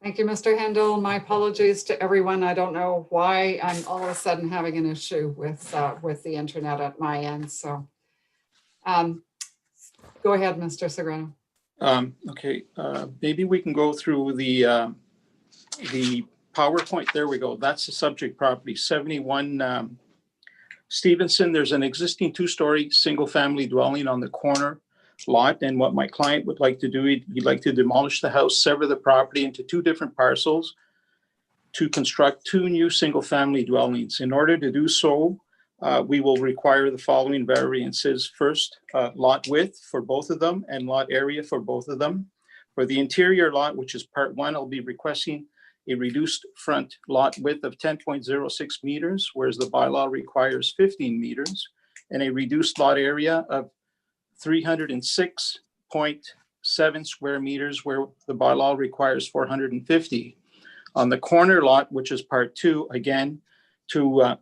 Thank you, Mr. Hendel. My apologies to everyone. I don't know why I'm all of a sudden having an issue with the internet at my end. So go ahead, Mr. Segreto. Okay, maybe we can go through the PowerPoint. There we go. That's the subject property, 71 Stevenson. There's an existing two-story single-family dwelling on the corner lot, and what my client would like to do, he'd like to demolish the house, sever the property into two different parcels to construct two new single-family dwellings. In order to do so, we will require the following variances. First, lot width for both of them and lot area for both of them. For the interior lot, which is part 1, I'll be requesting a reduced front lot width of 10.06 meters, whereas the bylaw requires 15 meters, and a reduced lot area of 306.7 square meters, where the bylaw requires 450. On the corner lot, which is part 2, again, to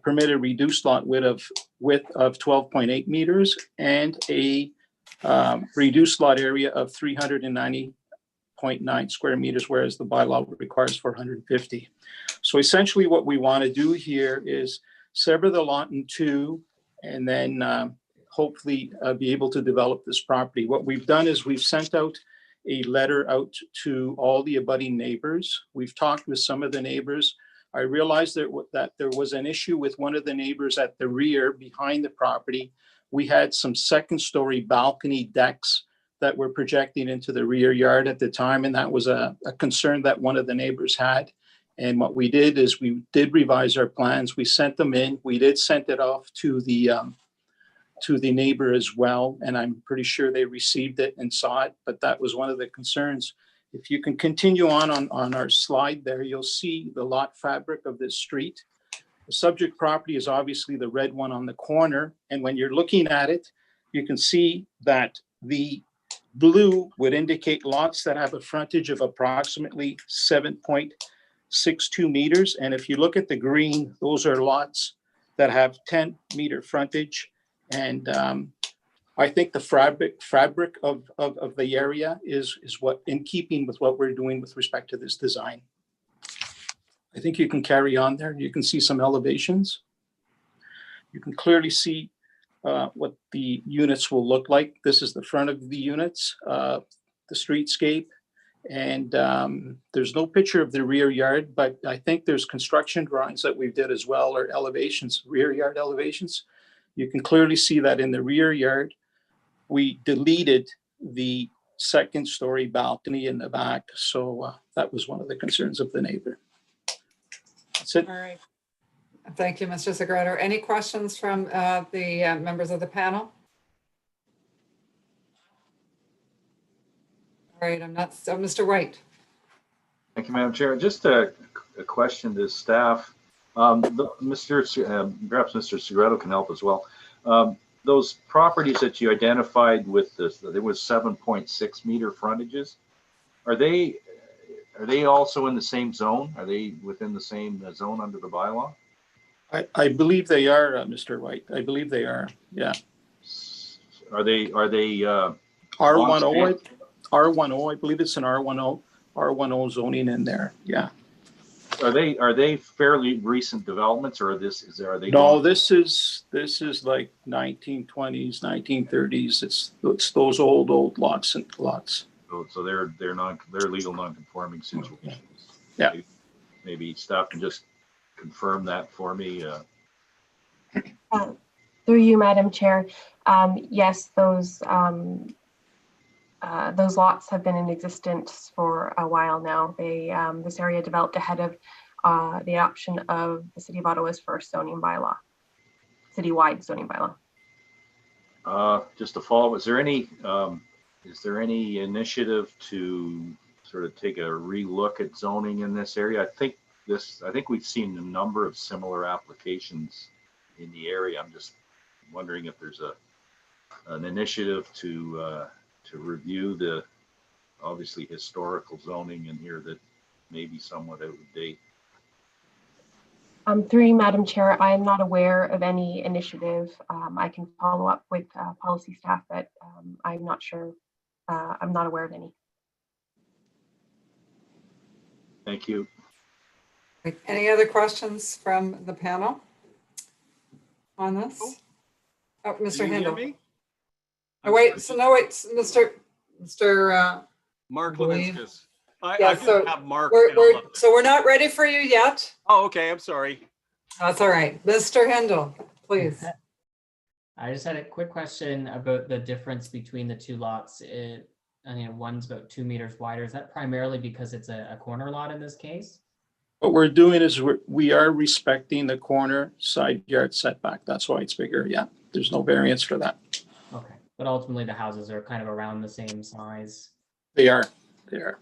permit a reduced lot width of 12.8 meters and a reduced lot area of 390.9 square meters, whereas the bylaw requires 450. So essentially what we want to do here is sever the lot in two and then hopefully be able to develop this property. What we've done is we've sent out a letter out to all the abutting neighbors. We've talked with some of the neighbors. I realized that there was an issue with one of the neighbors at the rear behind the property. We had some second-story balcony decks that were projecting into the rear yard at the time, and that was a concern that one of the neighbors had. And what we did is we did revise our plans. We sent them in. We did send it off to the neighbor as well, and I'm pretty sure they received it and saw it, but that was one of the concerns. If you can continue on our slide there, you'll see the lot fabric of this street. The subject property is obviously the red one on the corner, and when you're looking at it, you can see that the blue would indicate lots that have a frontage of approximately 7.62 meters, and if you look at the green, those are lots that have 10-meter frontage. And I think the fabric of the area is what in keeping with what we're doing with respect to this design. I think you can carry on there. You can see some elevations. You can clearly see what the units will look like. This is the front of the units, the streetscape. And there's no picture of the rear yard, but I think there's construction drawings that we did as well, or elevations, rear yard elevations. You can clearly see that in the rear yard, we deleted the second-story balcony in the back. So that was one of the concerns of the neighbor. That's it. All right. Thank you, Mr. Segredo. Any questions from the members of the panel? All right, Mr. White. Thank you, Madam Chair. Just a question to staff. Perhaps Mr. Segredo can help as well. Those properties that you identified with this, there was 7.6 meter frontages. Are they also in the same zone? Are they within the same zone under the bylaw? I believe they are, Mr. White. I believe they are. Yeah. Are they R10? R10. I believe it's an R10 zoning in there. Yeah. Are they fairly recent developments, or are they? No, this is like 1920s, 1930s. It's those old lots and lots. So they're legal non-conforming situations. Yeah. Maybe staff can just confirm that for me. Through you, Madam Chair. Yes, those lots have been in existence for a while now. This area developed ahead of the adoption of the City of Ottawa's first zoning bylaw, citywide zoning bylaw. Just to follow, is there any initiative to sort of take a relook at zoning in this area? I think we've seen a number of similar applications in the area. I'm just wondering if there's an initiative to review the obviously historical zoning in here that may be somewhat out of date. Through you, Madam Chair, I am not aware of any initiative. I can follow up with policy staff, but I'm not sure. I'm not aware of any. Thank you. Any other questions from the panel on this? Oh, Mr. Hindle. Oh, wait, Mr. Mark Levinskas. I so have Mark. So we're not ready for you yet. Oh, okay. I'm sorry. That's all right. Mr. Hindle, please. I just had a quick question about the difference between the two lots. One's about 2 meters wider. Is that primarily because it's a corner lot in this case? What we're doing is we are respecting the corner side yard setback. That's why it's bigger. Yeah, there's no variance for that. Okay, but ultimately the houses are kind of around the same size. They are. They are.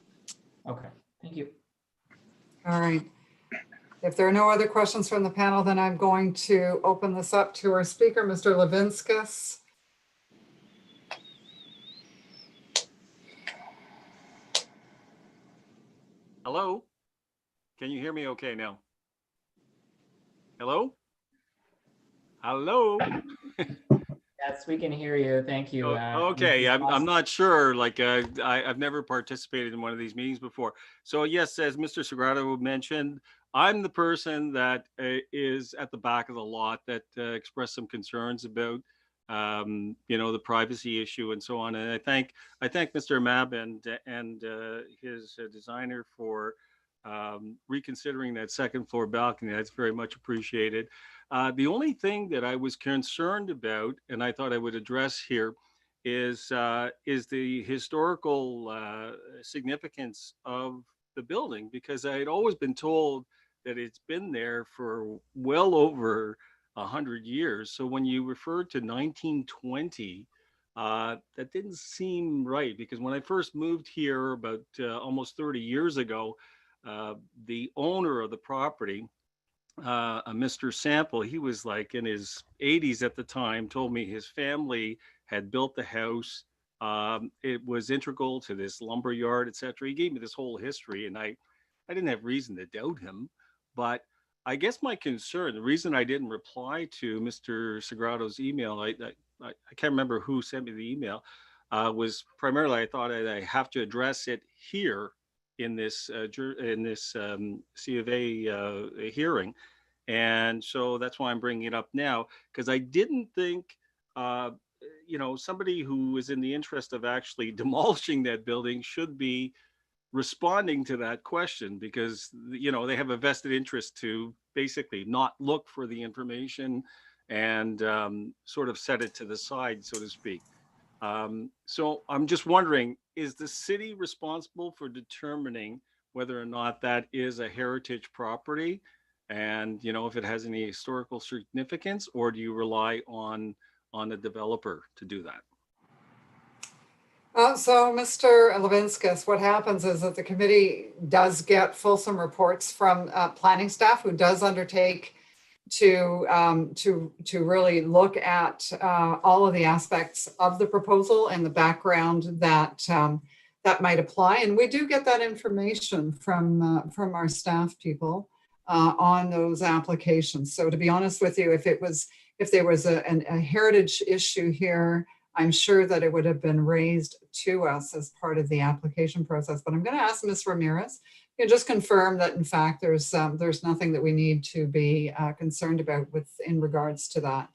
Okay, thank you. All right. If there are no other questions from the panel, then I'm going to open this up to our speaker, Mr. Levinskas. Hello? Can you hear me okay now? Hello? Hello? Yes, we can hear you. Thank you. Okay, I'm not sure. Like I've never participated in one of these meetings before. So yes, as Mr. Sagrado mentioned, I'm the person that is at the back of the lot that expressed some concerns about the privacy issue and so on. And I thank Mr. Mab and his designer for reconsidering that second floor balcony. That's very much appreciated. The only thing that I was concerned about, and I thought I would address here, is the historical significance of the building, because I had always been told that it's been there for well over 100 years. So when you referred to 1920, that didn't seem right, because when I first moved here about almost 30 years ago, the owner of the property, Mr. Sample, he was like in his 80s at the time, told me his family had built the house. It was integral to this lumber yard, etc. He gave me this whole history, and I didn't have reason to doubt him. But I guess my concern, the reason I didn't reply to Mr. Sagrado's email, I can't remember who sent me the email, was primarily I thought I have to address it here in this C of A hearing. And so that's why I'm bringing it up now, because I didn't think, somebody who is in the interest of actually demolishing that building should be responding to that question, because, they have a vested interest to basically not look for the information and sort of set it to the side, so to speak. So I'm just wondering, is the city responsible for determining whether or not that is a heritage property, and if it has any historical significance, or do you rely on the developer to do that? So Mr. Levinskas, what happens is that the committee does get fulsome reports from planning staff, who does undertake to really look at all of the aspects of the proposal and the background that that might apply. And we do get that information from our staff people on those applications. So to be honest with you, if there was a heritage issue here, I'm sure that it would have been raised to us as part of the application process. But I'm going to ask Ms. Ramirez, just confirm that in fact there's nothing that we need to be concerned about in regards to that.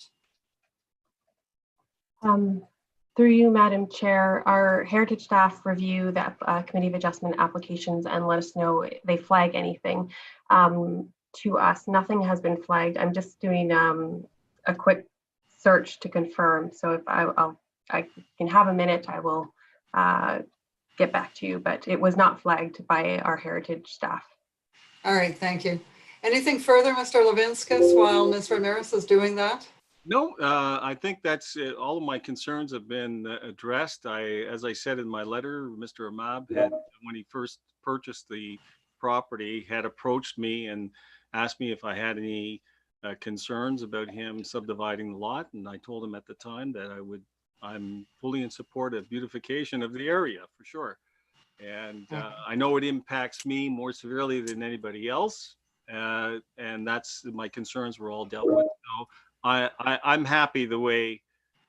Through you, Madam Chair, our heritage staff review the Committee of Adjustment applications and let us know if they flag anything to us. Nothing has been flagged. I'm just doing a quick search to confirm. So if I can have a minute, I will get back to you, but it was not flagged by our heritage staff. All right, thank you. Anything further, Mr. Levinskas, while Ms. Ramirez is doing that? No, I think that's it. All of my concerns have been addressed. As I said in my letter, Mr. Amab had, when he first purchased the property, had approached me and asked me if I had any concerns about him subdividing the lot. And I told him at the time that I'm fully in support of beautification of the area, for sure. And I know it impacts me more severely than anybody else. And that's, my concerns were all dealt with. So I'm happy the way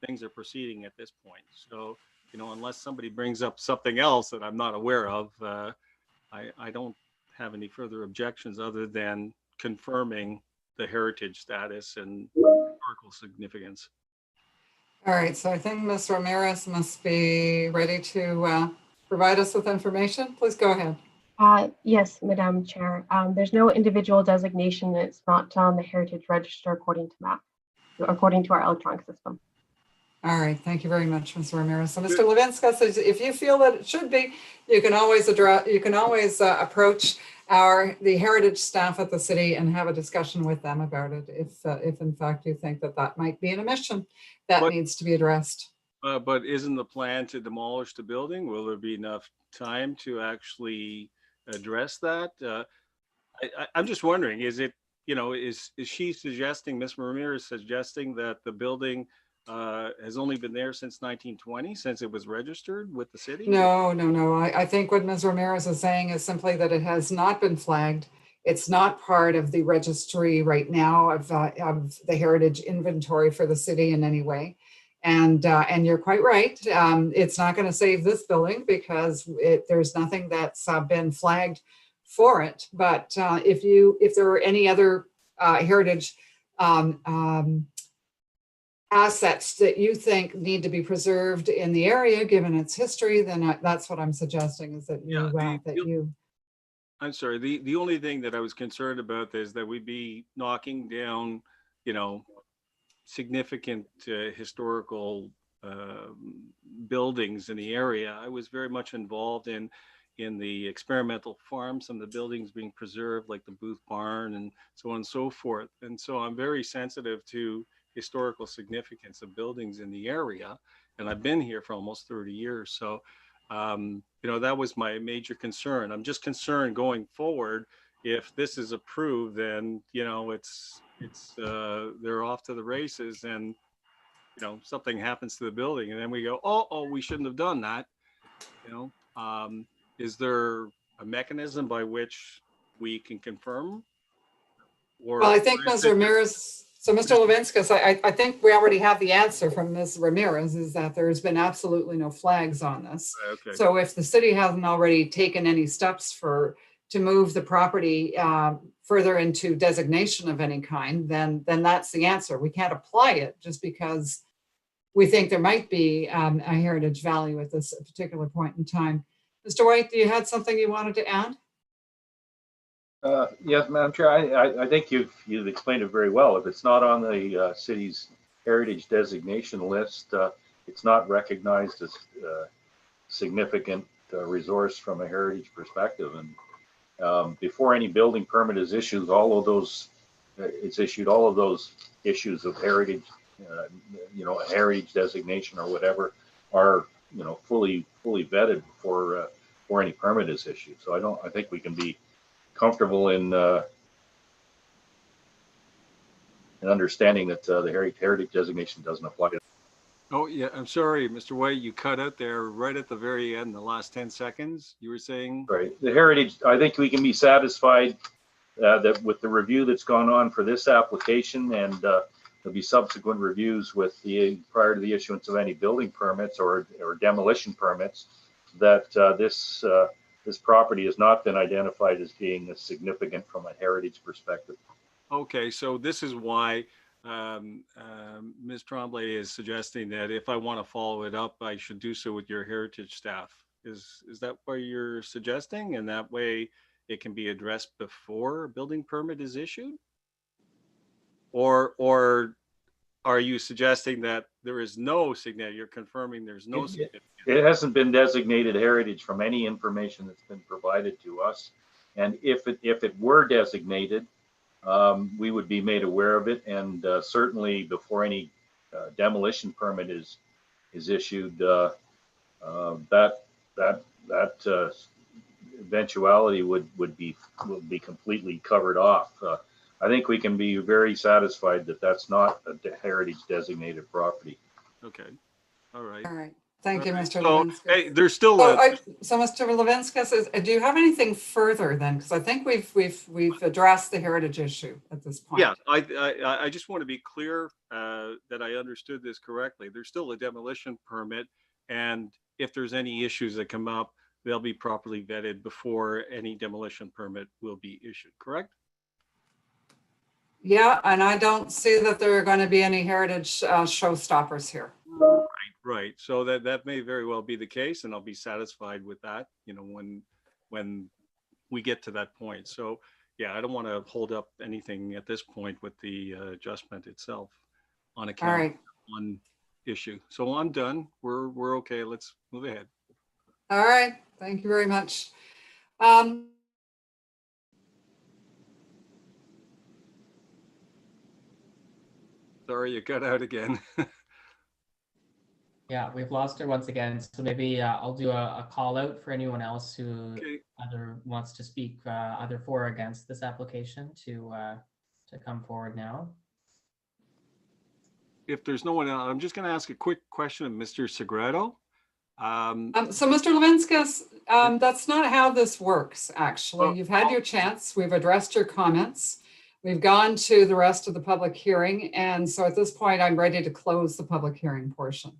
things are proceeding at this point. So, unless somebody brings up something else that I'm not aware of, I don't have any further objections other than confirming the heritage status and historical significance. All right, so I think Ms. Ramirez must be ready to provide us with information. Please go ahead. Yes, Madam Chair. There's no individual designation. It's not on the Heritage Register according to MAP, according to our electronic system. All right, thank you very much, Mr. Ramirez. So Mr. Levinsky says if you feel that it should be, you can always approach the heritage staff at the city and have a discussion with them about it if in fact you think that that might be an omission that needs to be addressed. But isn't the plan to demolish the building? Will there be enough time to actually address that? I'm just wondering, is it, is she suggesting, Ms. Ramirez suggesting that the building has only been there since 1920, since it was registered with the city? No. I think what Ms. Ramirez is saying is simply that it has not been flagged. It's not part of the registry right now of the heritage inventory for the city in any way. And you're quite right. It's not going to save this building because there's nothing that's been flagged for it. But if there are any other heritage assets that you think need to be preserved in the area, given its history, then that's what I'm suggesting is that you. I'm sorry. The only thing that I was concerned about is that we'd be knocking down, significant historical buildings in the area. I was very much involved in the experimental farms and the buildings being preserved, like the Booth Barn and so on and so forth. And so I'm very sensitive to historical significance of buildings in the area. And I've been here for almost 30 years. So, that was my major concern. I'm just concerned going forward, if this is approved, then, it's they're off to the races and, something happens to the building and then we go, oh, we shouldn't have done that. Is there a mechanism by which we can confirm? Well, I think Ms. Ramirez, so Mr. Levinsky, I think we already have the answer from Ms. Ramirez is that there's been absolutely no flags on this. Okay. So if the city hasn't already taken any steps to move the property further into designation of any kind, then that's the answer. We can't apply it just because we think there might be a heritage value at this particular point in time. Mr. White, do you had something you wanted to add? Yes, Madam Chair, I think you've explained it very well. If it's not on the city's heritage designation list, it's not recognized as a significant resource from a heritage perspective. And before any building permit is issued, all of those issues of heritage, a heritage designation or whatever are, fully vetted before any permit is issued. So I think we can be comfortable in understanding that the heritage designation doesn't apply to. Oh, yeah. I'm sorry, Mr. White, you cut out there right at the very end, the last 10 seconds. You were saying? Right. The heritage, I think we can be satisfied that with the review that's gone on for this application and there'll be subsequent reviews prior to the issuance of any building permits or demolition permits, that this property has not been identified as being as significant from a heritage perspective. Okay, so this is why Ms. Tremblay is suggesting that if I want to follow it up, I should do so with your heritage staff. Is that what you're suggesting? And that way it can be addressed before a building permit is issued? Or are you suggesting that there is no significance? You're confirming there's no significance? It hasn't been designated heritage from any information that's been provided to us. And if it were designated, we would be made aware of it. And certainly before any demolition permit is issued, that eventuality would be completely covered off. I think we can be very satisfied that that's not a heritage designated property. Okay. All right. All right. Thank you, Mr. So, Levinsky. hey, there's still So Mr. Levinsky says, do you have anything further then? Because I think we've addressed the heritage issue at this point. Yeah, I just want to be clear that I understood this correctly. There's still a demolition permit, and if there's any issues that come up, they'll be properly vetted before any demolition permit will be issued, correct? Yeah, and I don't see that there are going to be any heritage showstoppers here. Right. So that may very well be the case, and I'll be satisfied with that, when we get to that point. So yeah, I don't want to hold up anything at this point with the adjustment itself on account of one issue. So I'm done. We're okay. Let's move ahead. All right, thank you very much. Sorry, you cut out again. Yeah, we've lost her once again. So maybe I'll do a call out for anyone else who Okay. either wants to speak either for or against this application to come forward now. If there's no one else, I'm just going to ask a quick question of Mr. Sagredo. So Mr. Levinskas, that's not how this works, actually. You've had your chance. We've addressed your comments. We've gone to the rest of the public hearing. And so at this point, I'm ready to close the public hearing portion.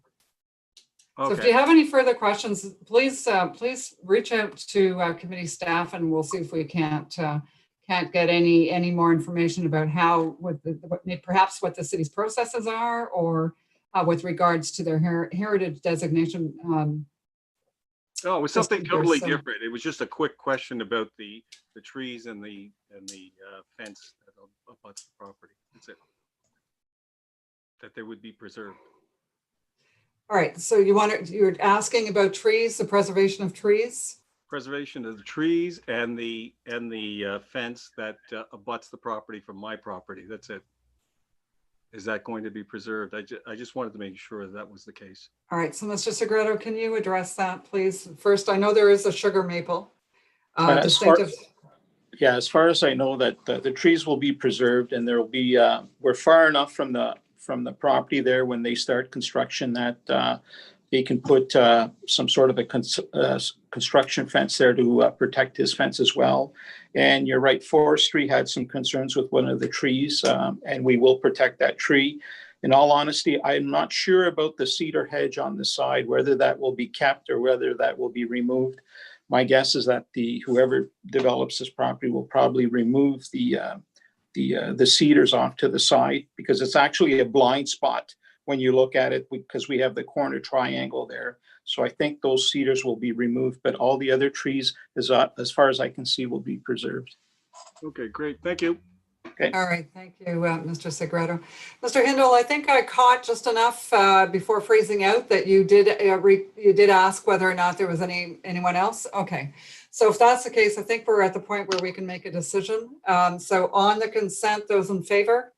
So if you have any further questions, please reach out to committee staff and we'll see if we can't get any more information about how, perhaps what the city's processes are, or with regards to their heritage designation. Oh, it was something totally so- different. It was just a quick question about the trees and the fence that abuts the property. That's it. That they would be preserved. All right, so you're asking about trees, the preservation of trees? Preservation of the trees and the fence that abuts the property from my property. That's it. Is that going to be preserved? I just wanted to make sure that was the case. All right, so Mr. Segreto, can you address that, please? First, I know there is a sugar maple. As far as I know, that the trees will be preserved, and there will be, we're far enough from the property there when they start construction that they can put some sort of a construction fence there to protect his fence as well. And you're right, forestry had some concerns with one of the trees, and we will protect that tree. In all honesty, I'm not sure about the cedar hedge on the side, whether that will be kept or whether that will be removed. My guess is that whoever develops this property will probably remove the cedars off to the side, because it's actually a blind spot when you look at it, because we have the corner triangle there. So I think those cedars will be removed, but all the other trees, as far as I can see, will be preserved. Okay, great. Thank you. Okay. All right, thank you, Mr. Segreto. Mr. Hindle, I think I caught just enough before freezing out that you did ask whether or not there was anyone else. Okay, so if that's the case, I think we're at the point where we can make a decision. So on the consent, those in favor?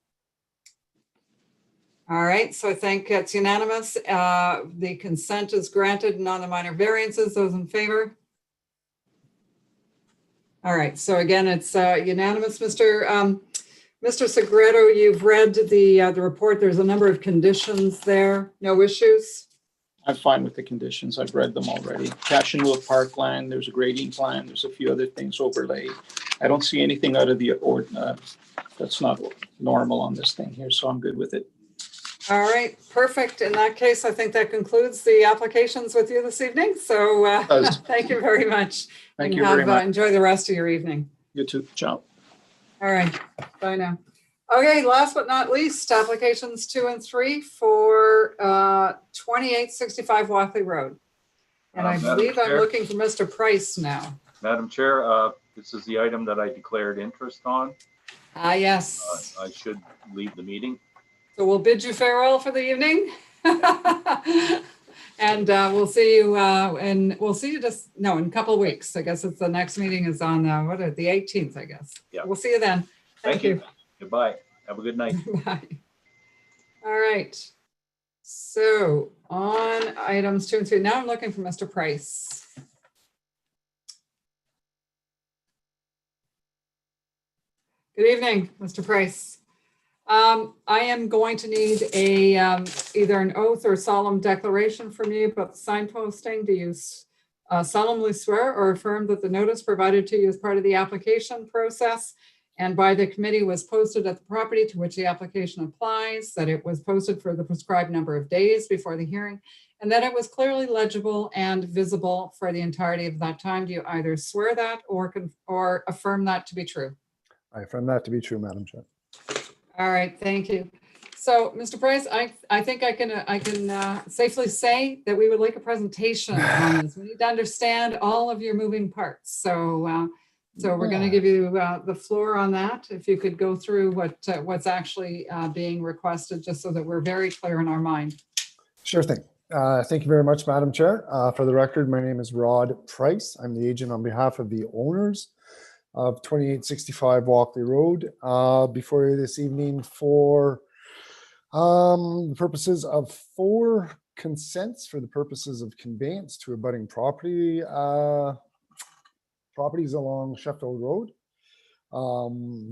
All right, so I think it's unanimous. The consent is granted, and on the minor variances, those in favor? All right, so again, it's unanimous. Mr. Segreto, you've read the report. There's a number of conditions there. No issues? I'm fine with the conditions. I've read them already. Cashinwood Parkland, there's a grading plan. There's a few other things overlaid. I don't see anything out of the that's not normal on this thing here, so I'm good with it. All right, perfect. In that case, I think that concludes the applications with you this evening. So thank you very much. Thank you very much. Enjoy the rest of your evening. You too. Ciao. All right, bye now. Okay, last but not least, applications 2 and 3 for 2865 Walkley Road. And I Madam believe I'm Chair. looking for Mr. Price now. Madam Chair, this is the item that I declared interest on. Yes. I should leave the meeting. So we'll bid you farewell for the evening. And we'll see you in a couple of weeks. I guess it's the next meeting is on the 18th, I guess. Yeah. We'll see you then. Thank you. Goodbye. Have a good night. Bye. All right. So on items 2 and 3, now I'm looking for Mr. Price. Good evening, Mr. Price. I am going to need either an oath or solemn declaration from you about the signposting. Do you solemnly swear or affirm that the notice provided to you as part of the application process and by the committee was posted at the property to which the application applies, that it was posted for the prescribed number of days before the hearing, and that it was clearly legible and visible for the entirety of that time? Do you either swear that or affirm that to be true? I affirm that to be true, Madam Chair. All right, thank you. So, Mr. Price, I think I can safely say that we would like a presentation on this. We need to understand all of your moving parts. So, we're going to give you the floor on that. If you could go through what's actually being requested, just so that we're very clear in our mind. Sure thing. Thank you very much, Madam Chair. For the record, my name is Rod Price. I'm the agent on behalf of the owners of 2865 Walkley Road. Before you this evening for the purposes of 4 consents for the purposes of conveyance to abutting properties along Sheffield Road.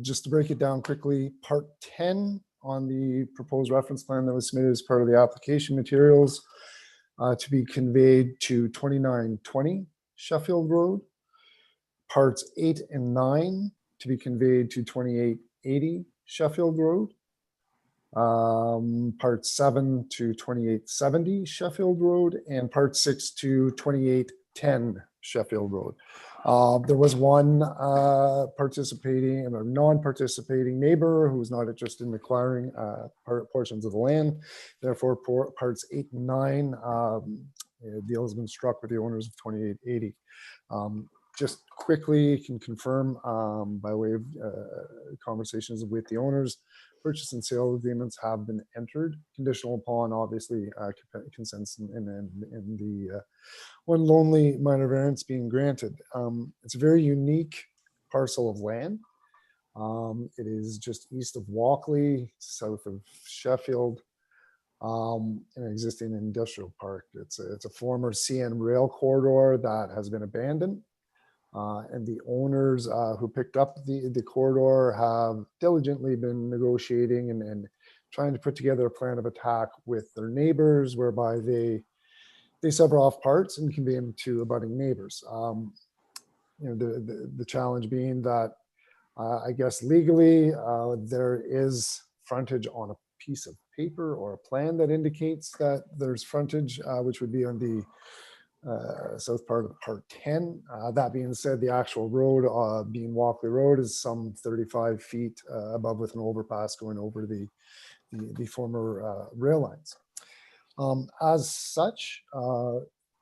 Just to break it down quickly, Part 10 on the proposed reference plan that was submitted as part of the application materials to be conveyed to 2920 Sheffield Road. Parts 8 and 9 to be conveyed to 2880 Sheffield Road. Part 7 to 2870 Sheffield Road, and Part 6 to 2810 Sheffield Road. There was one participating and a non-participating neighbor who was not interested in acquiring portions of the land. Therefore, parts 8 and 9, a deal has been struck with the owners of 2880. Just quickly can confirm by way of conversations with the owners, purchase and sale agreements have been entered, conditional upon obviously consents and the one lonely minor variance being granted. It's a very unique parcel of land. It is just east of Walkley, south of Sheffield, an existing industrial park. It's a former CN rail corridor that has been abandoned. And the owners who picked up the corridor have diligently been negotiating and trying to put together a plan of attack with their neighbors, whereby they sever off parts and convey them to abutting neighbors. The challenge being that I guess legally there is frontage on a piece of paper or a plan that indicates that there's frontage, which would be on the south part of Part 10. That being said, the actual road, being Walkley Road, is some 35 feet above with an overpass going over the former rail lines. As such,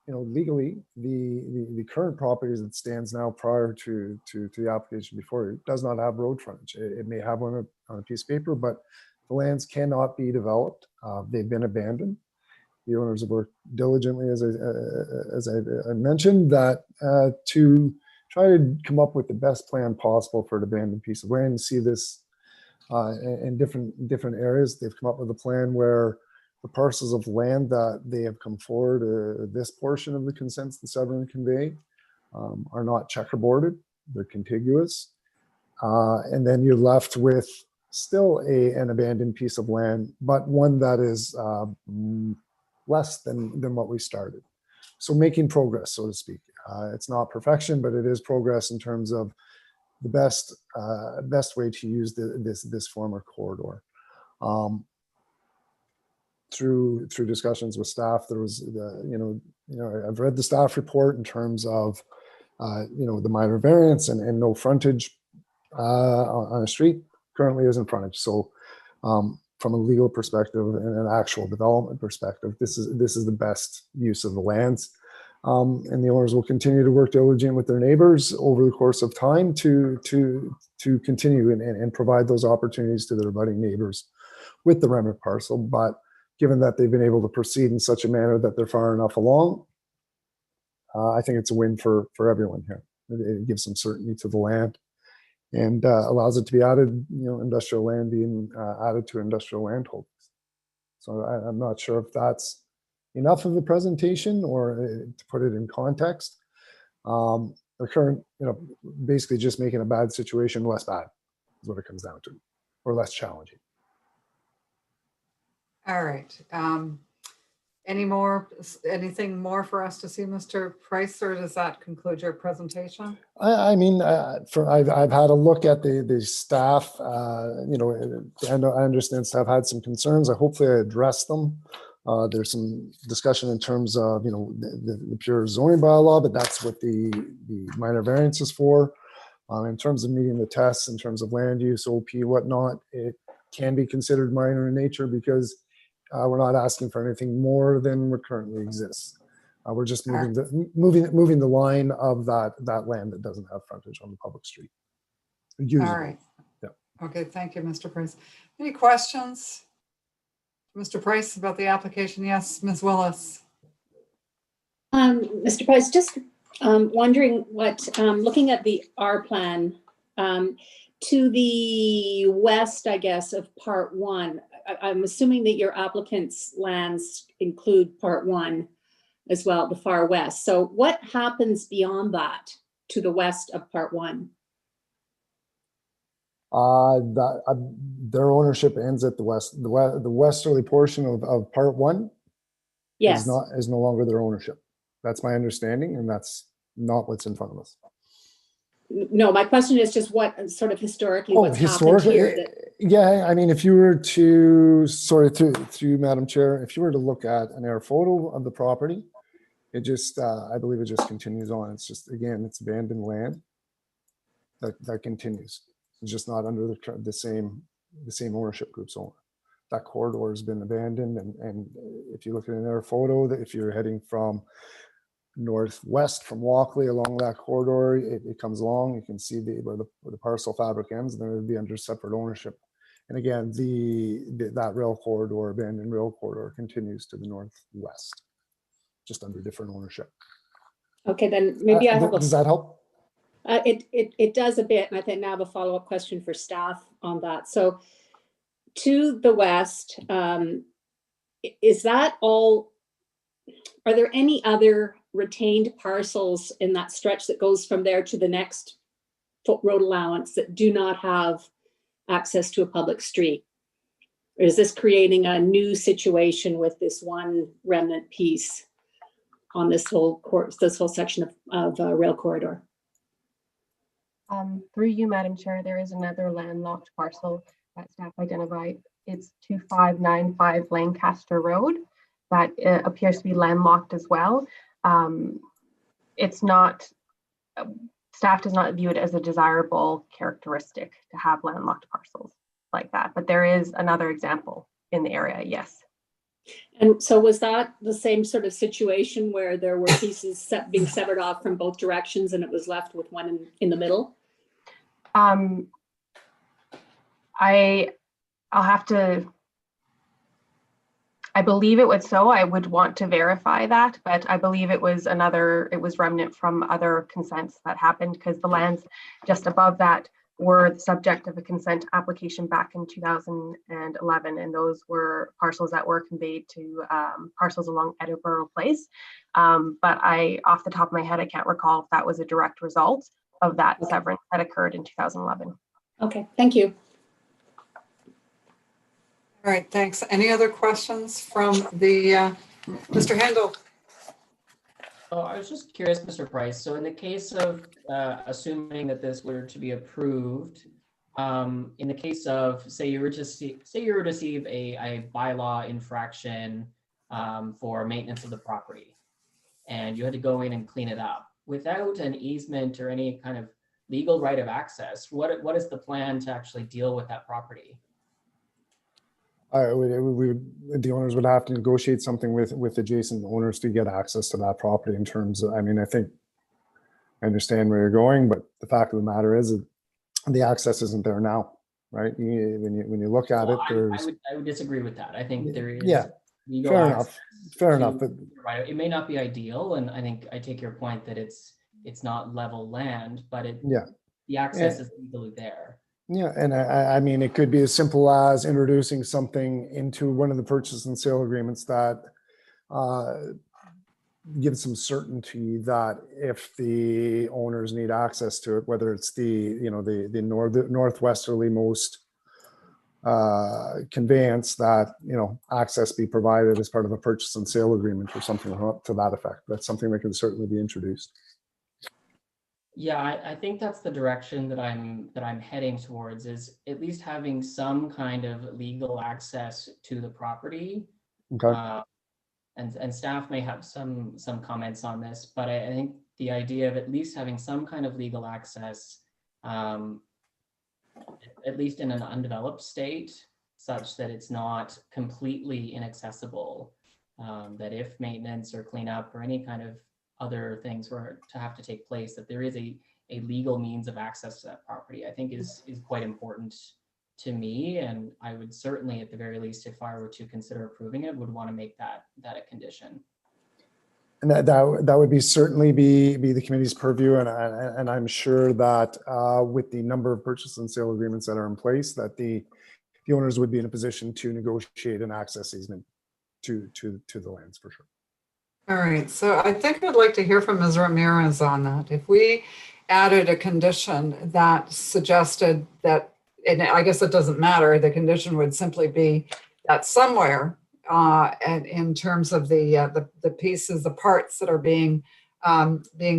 legally, the current property as it stands now prior to the application before you does not have road frontage. It may have one on a piece of paper, but the lands cannot be developed. They've been abandoned. The owners have worked diligently, as I mentioned, that to try to come up with the best plan possible for an abandoned piece of land. You see this in different areas. They've come up with a plan where the parcels of land that they have come forward, this portion of the consents, the sever and convey, are not checkerboarded. They're contiguous. And then you're left with still an abandoned piece of land, but one that is less than what we started. So making progress, so to speak. It's not perfection, but it is progress in terms of the best way to use this former corridor. Through discussions with staff, there was I've read the staff report in terms of the minor variance and no frontage on a street. Currently isn't frontage. So from a legal perspective and an actual development perspective, this is the best use of the lands. And the owners will continue to work diligently with their neighbors over the course of time to continue and provide those opportunities to their abutting neighbors with the remnant parcel. But given that they've been able to proceed in such a manner that they're far enough along, I think it's a win for everyone here. It gives some certainty to the land and allows it to be added, industrial land being added to industrial land holdings. So I'm not sure if that's enough of a presentation or to put it in context. The current, basically just making a bad situation less bad is what it comes down to, or less challenging. All right. Anything more for us to see, Mr. Price, or does that conclude your presentation? I mean, I've had a look at the staff. I understand staff had some concerns. Hopefully I addressed them. There's some discussion in terms of the pure zoning bylaw, but that's what the minor variance is for. In terms of meeting the tests, in terms of land use, OP, whatnot, it can be considered minor in nature because we're not asking for anything more than what currently exists. We're just moving the line of that land that doesn't have frontage on the public street. All right. Yeah. Okay. Thank you, Mr. Price. Any questions? Mr. Price about the application? Yes, Ms. Willis. Mr. Price, just wondering what, looking at the R plan, to the west, I guess, of part one, I'm assuming that your applicant's lands include part one as well, the far west. So what happens beyond that to the west of part one? Their ownership ends at the west. The westerly portion of part one Yes. is no longer their ownership. That's my understanding, and that's not what's in front of us. No, my question is just what sort of historically what's happened here. Yeah, I mean, if you were to, sorry, through Madam Chair, if you were to look at an air photo of the property, it just, I believe it just continues on. It's just, again, it's abandoned land that continues. It's just not under the same ownership group's owner. That corridor has been abandoned, and if you look at an air photo, that if you're heading from northwest from Walkley along that corridor, it comes along. You can see where the parcel fabric ends, and then it would be under separate ownership. And again, that rail corridor, abandoned rail corridor, continues to the northwest, just under different ownership. Okay, then maybe I have does that help? It does a bit, and I think now I have a follow-up question for staff on that. So to the west, is that all, are there any other retained parcels in that stretch that goes from there to the next road allowance that do not have access to a public street? Or is this creating a new situation with this one remnant piece on this whole section of rail corridor? Through you, Madam Chair, there is another landlocked parcel that staff identified. It's 2595 Lancaster Road that appears to be landlocked as well. It's not, staff does not view it as a desirable characteristic to have landlocked parcels like that, but there is another example in the area, yes. And so was that the same sort of situation where there were pieces being severed off from both directions and it was left with one in the middle? I'll have to, I believe it was so. I would want to verify that, but I believe it was remnant from other consents that happened because the lands just above that were the subject of a consent application back in 2011, and those were parcels that were conveyed to parcels along Edinburgh Place. But off the top of my head, I can't recall if that was a direct result of that severance that occurred in 2011. Okay, thank you. All right, thanks. Any other questions from the Mr. Handel? Oh, I was just curious, Mr. Price. So in the case of assuming that this were to be approved, in the case of, say you were to receive a bylaw infraction for maintenance of the property, and you had to go in and clean it up without an easement or any kind of legal right of access, what is the plan to actually deal with that property? The owners would have to negotiate something with adjacent owners to get access to that property in terms of, I mean, I think I understand where you're going, but the fact of the matter is that the access isn't there now, right? When you look at it, there's... I would disagree with that. I think there is... Yeah, fair enough. But right, it may not be ideal, and I think I take your point that it's not level land, but the access is legally there. Yeah, and I mean, it could be as simple as introducing something into one of the purchase and sale agreements that gives some certainty that if the owners need access to it, whether it's the northwesterly most conveyance, that access be provided as part of a purchase and sale agreement or something to that effect. That's something that can certainly be introduced. Yeah, I think that's the direction that I'm heading towards, is at least having some kind of legal access to the property. Okay. And staff may have some comments on this, but I think the idea of at least having some kind of legal access, at least in an undeveloped state, such that it's not completely inaccessible, that if maintenance or cleanup or any kind of other things were to have to take place, that there is a legal means of access to that property, I think is quite important to me, and I would certainly, at the very least, if I were to consider approving it, would want to make that a condition. And that would be certainly be the committee's purview, and I'm sure that with the number of purchase and sale agreements that are in place, that the owners would be in a position to negotiate an access easement to the lands for sure. All right, so I think I'd like to hear from Ms. Ramirez on that. If we added a condition that suggested that, and I guess it doesn't matter, the condition would simply be that somewhere and in terms of the pieces, the parts that are being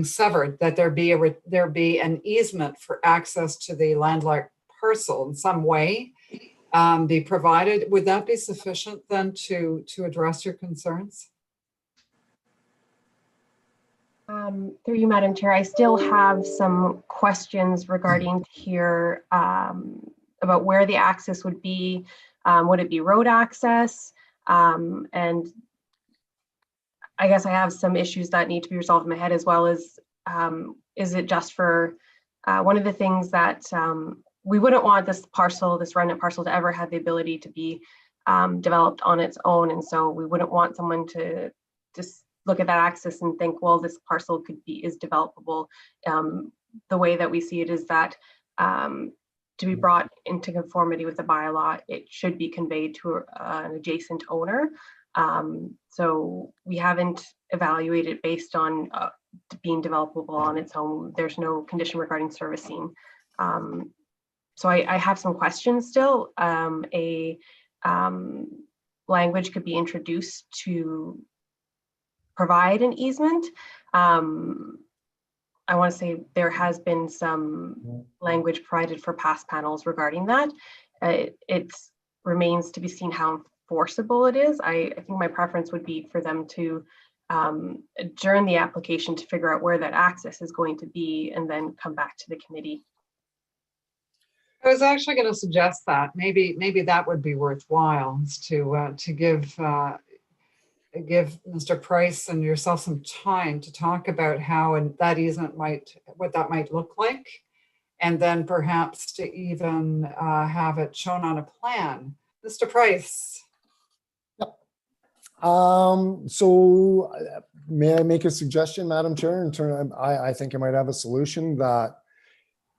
severed, that there be an easement for access to the landlocked parcel in some way be provided. Would that be sufficient then to address your concerns? Through you, Madam Chair, I still have some questions regarding here about where the access would be. Would it be road access? And I guess I have some issues that need to be resolved in my head, as well as is it just for one of the things that we wouldn't want this remnant parcel to ever have the ability to be developed on its own. And so we wouldn't want someone to just look at that access and think, well, this parcel is developable. The way that we see it is that to be brought into conformity with the bylaw, it should be conveyed to an adjacent owner. So we haven't evaluated based on being developable on its own. There's no condition regarding servicing. So I have some questions still. Language could be introduced to provide an easement. I want to say there has been some language provided for past panels regarding that. It remains to be seen how enforceable it is. I think my preference would be for them to adjourn the application to figure out where that access is going to be and then come back to the committee. I was actually going to suggest that maybe that would be worthwhile, is to give Mr. Price and yourself some time to talk about how that easement what that might look like, and then perhaps to even have it shown on a plan. Mr. Price. Yep. So may I make a suggestion, Madam Chair? I think I might have a solution that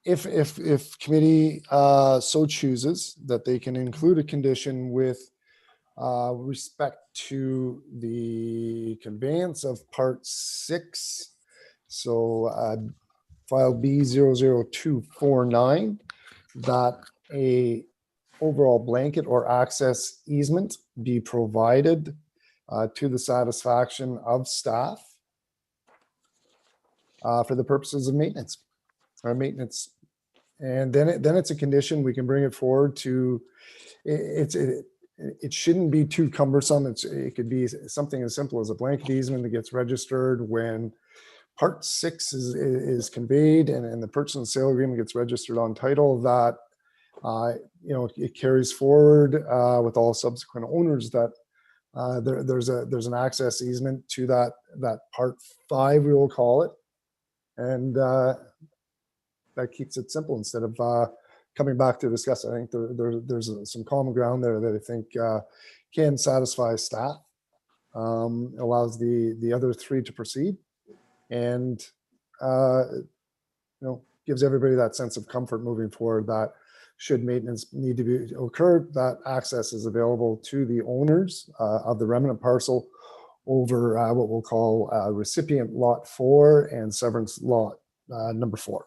if committee so chooses, that they can include a condition with respect to the conveyance of part 6, so file B00249, that a overall blanket or access easement be provided to the satisfaction of staff for the purposes of maintenance. And then it's a condition. We can bring it forward to it shouldn't be too cumbersome. It could be something as simple as a blanket easement that gets registered when part 6 is conveyed and the purchase and sale agreement gets registered on title, that it carries forward with all subsequent owners that there's an access easement to that part 5, we will call it, and that keeps it simple instead of coming back to discuss. I think there's some common ground there that I think can satisfy staff, allows the other 3 to proceed, and gives everybody that sense of comfort moving forward that should maintenance need to be occurred, that access is available to the owners of the remnant parcel over what we'll call recipient lot 4 and severance lot number 4.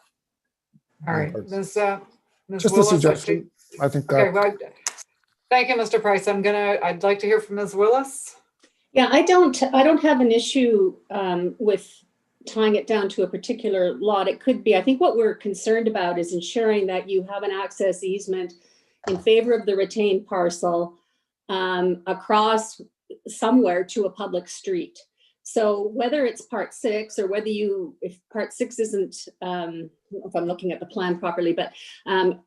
All right, Ms. Just Willis, a suggestion. I think that. Okay, well, thank you, Mr. Price. I'd like to hear from Ms. Willis. Yeah, I don't have an issue with tying it down to a particular lot. It could be, I think what we're concerned about is ensuring that you have an access easement in favor of the retained parcel across somewhere to a public street. So whether it's part 6 or if part 6 isn't, I don't know if I'm looking at the plan properly, but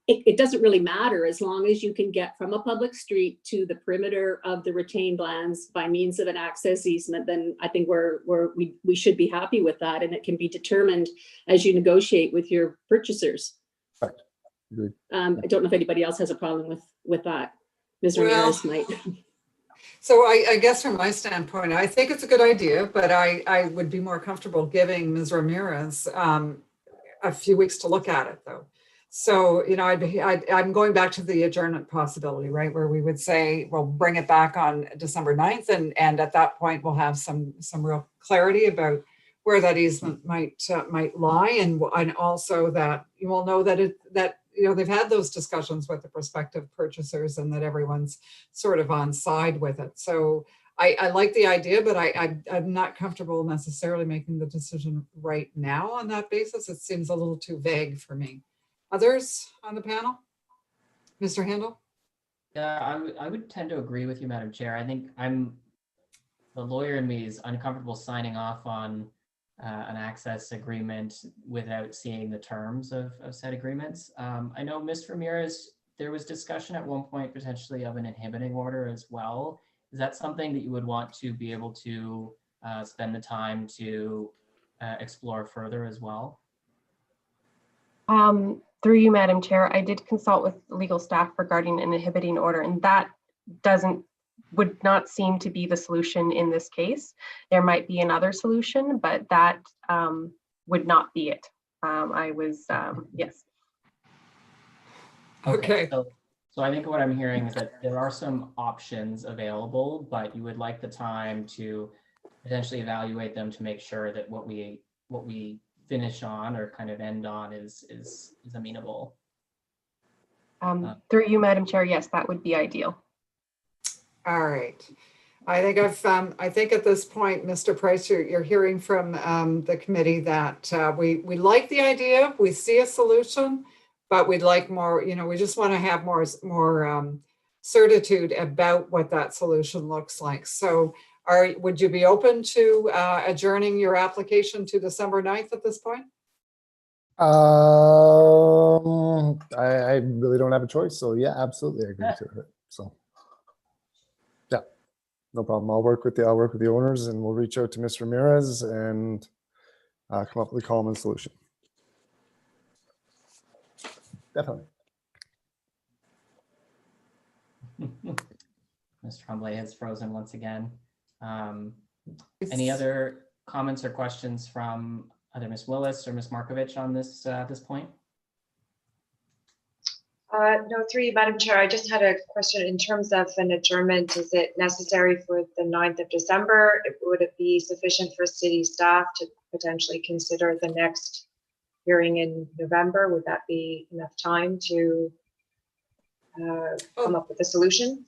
it doesn't really matter as long as you can get from a public street to the perimeter of the retained lands by means of an access easement. Then I think we should be happy with that, and it can be determined as you negotiate with your purchasers. Right. Good. I don't know if anybody else has a problem with that. Ms. Ramirez might. So I guess from my standpoint, I think it's a good idea, but I would be more comfortable giving Ms. Ramirez a few weeks to look at it, though. So, you know, I'm going back to the adjournment possibility, right, where we would say, we'll bring it back on December 9th, and at that point, we'll have some real clarity about where that easement might lie, and also that you will know that you know, they've had those discussions with the prospective purchasers and that everyone's sort of on side with it. So I like the idea, but I'm not comfortable necessarily making the decision right now on that basis. It seems a little too vague for me. Others on the panel? Mr. Handel? Yeah, I would tend to agree with you, Madam Chair. I think the lawyer in me is uncomfortable signing off on an access agreement without seeing the terms of said agreements. I know, Ms. Ramirez, there was discussion at one point potentially of an inhibiting order as well. Is that something that you would want to be able to spend the time to explore further as well? Through you, Madam Chair, I did consult with legal staff regarding an inhibiting order, and that would not seem to be the solution in this case. There might be another solution, but that would not be it. Yes. Okay. So I think what I'm hearing is that there are some options available, but you would like the time to potentially evaluate them to make sure that what we finish on or kind of end on is amenable. Through you, Madam Chair, yes, that would be ideal. All right. I think at this point, Mr. Price, you're hearing from the committee that we like the idea, we see a solution, but we'd like more, you know, we just want to have more certitude about what that solution looks like. So would you be open to adjourning your application to December 9th at this point? I really don't have a choice. So yeah, absolutely I agree to it. So yeah, no problem. I'll work with the owners and we'll reach out to Ms. Ramirez and come up with a common solution. Definitely. Ms. Tremblay has frozen once again. Any other comments or questions from either Ms. Willis or Ms. Markovich on this this point? No, through you, Madam Chair. I just had a question in terms of an adjournment. Is it necessary for the 9th of December? Would it be sufficient for city staff to potentially consider the next hearing in November? Would that be enough time to come up with a solution?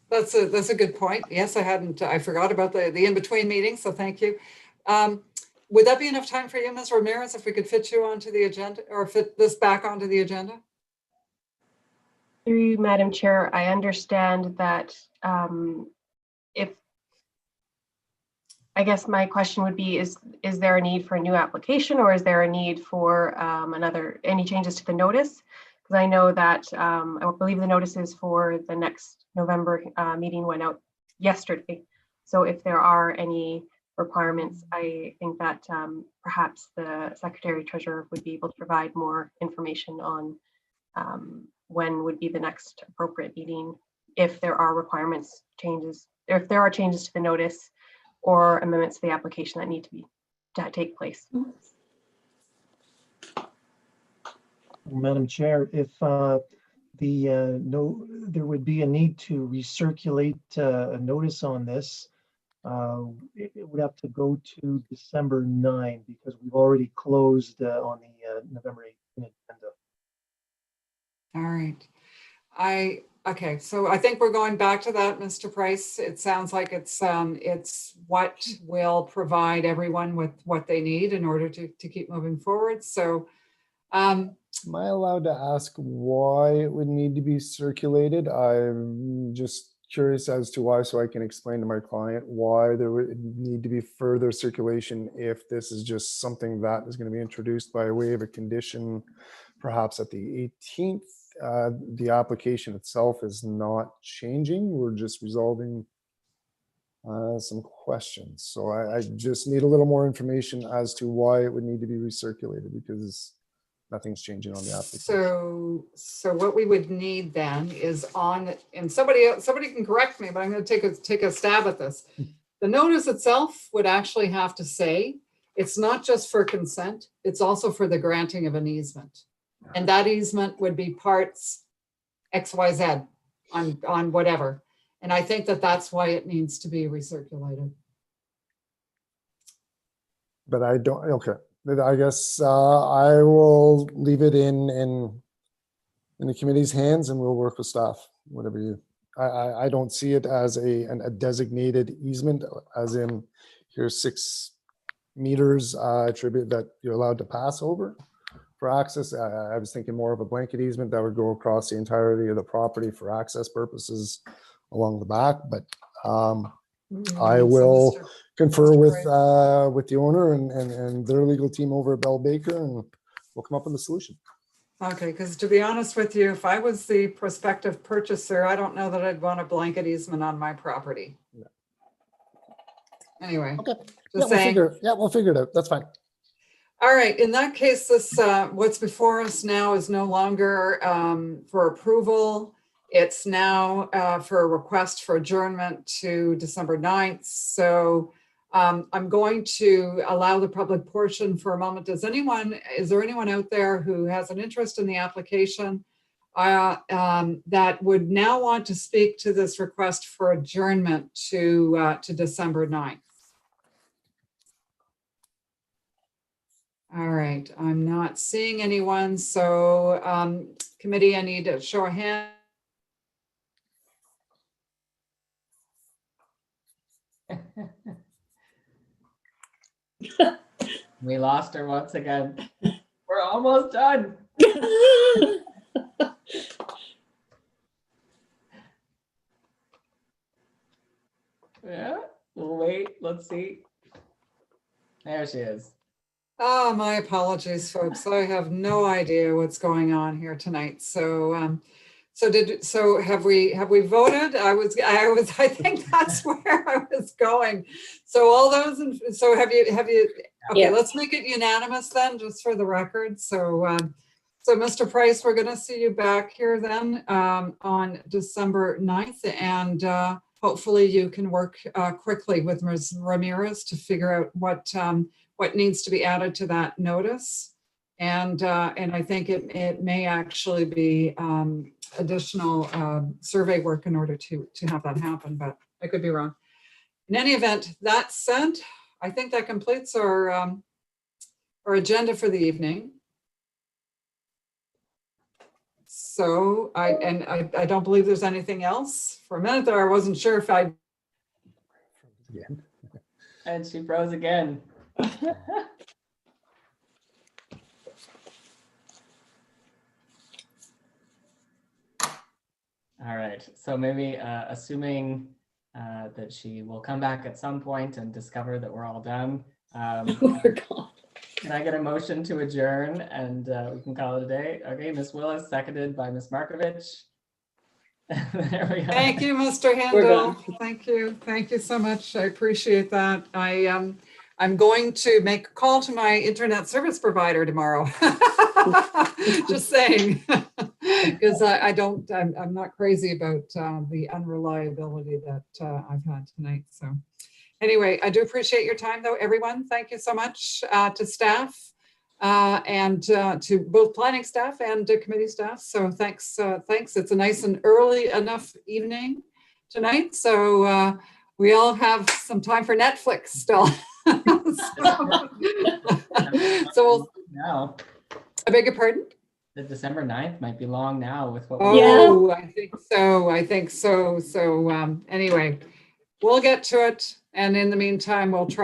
That's a good point. Yes, I forgot about the in-between meeting, so thank you. Would that be enough time for you, Ms. Ramirez, if we could fit you onto the agenda or fit this back onto the agenda? Through you, Madam Chair, I understand that I guess my question would be, is there a need for a new application, or is there a need for any changes to the notice? Because I know that I believe the notices for the next November meeting went out yesterday. So if there are any requirements, I think that perhaps the Secretary Treasurer would be able to provide more information on when would be the next appropriate meeting, if there are requirements, changes, or if there are changes to the notice or amendments to the application that need to take place. Madam Chair, if there would be a need to recirculate a notice on this, it would have to go to December 9 because we've already closed on the November 18 agenda. All right. Okay, so I think we're going back to that, Mr. Price. It sounds like it's what will provide everyone with what they need in order to keep moving forward. So am I allowed to ask why it would need to be circulated? I'm just curious as to why, so I can explain to my client why there would need to be further circulation if this is just something that is going to be introduced by way of a condition, perhaps at the 18th. The application itself is not changing. We're just resolving some questions. So I just need a little more information as to why it would need to be recirculated, because Nothing's changing on the application. So what we would need then is and somebody can correct me, but I'm going to take a stab at this. The notice itself would actually have to say, it's not just for consent, it's also for the granting of an easement. And that easement would be parts XYZ on whatever. And I think that that's why it needs to be recirculated. But I don't, okay. But I guess I will leave it in the committee's hands and we'll work with staff, whatever you, I don't see it as a designated easement, as in here's 6 meters attribute that you're allowed to pass over for access. I was thinking more of a blanket easement that would go across the entirety of the property for access purposes along the back, but I will confer with the owner and their legal team over at Bell Baker, and we'll come up with a solution. Okay, because to be honest with you, if I was the prospective purchaser, I don't know that I'd want a blanket easement on my property. Yeah. Anyway, Okay. just Yeah, saying. we'll figure it out. That's fine. All right, in that case, this what's before us now is no longer for approval. It's now for a request for adjournment to December 9th. So I'm going to allow the public portion for a moment. Is there anyone out there who has an interest in the application that would now want to speak to this request for adjournment to December 9th? All right, I'm not seeing anyone. So committee, I need a show of hands. We lost her once again. We're almost done. Yeah, we'll wait. Let's see. There she is. Oh, my apologies, folks. I have no idea what's going on here tonight. So, so have we voted? I think that's where I was going. So all those, so have you, okay, Yeah. Let's make it unanimous then, just for the record. So, so Mr. Price, we're going to see you back here then on December 9th, and hopefully you can work quickly with Ms. Ramirez to figure out what needs to be added to that notice. And I think it may actually be additional survey work in order to have that happen, but I could be wrong. In any event, that said, I think that completes our agenda for the evening. So I don't believe there's anything else. For a minute there, I wasn't sure if I. And she froze again. All right, so maybe assuming that she will come back at some point and discover that we're all done. Can I get a motion to adjourn and we can call it a day? Okay, Ms. Willis, seconded by Ms. Markovich. There we go. Thank you, Mr. Handel. Thank you. Thank you so much. I appreciate that. I'm going to make a call to my internet service provider tomorrow. Just saying, because I'm not crazy about the unreliability that I've had tonight. So anyway, I do appreciate your time though, everyone. Thank you so much to staff and to both planning staff and committee staff. So thanks. It's a nice and early enough evening tonight. So we all have some time for Netflix still. So now, I beg your pardon? The December 9th might be long now with what Oh, I think so. So anyway, we'll get to it. And in the meantime, we'll try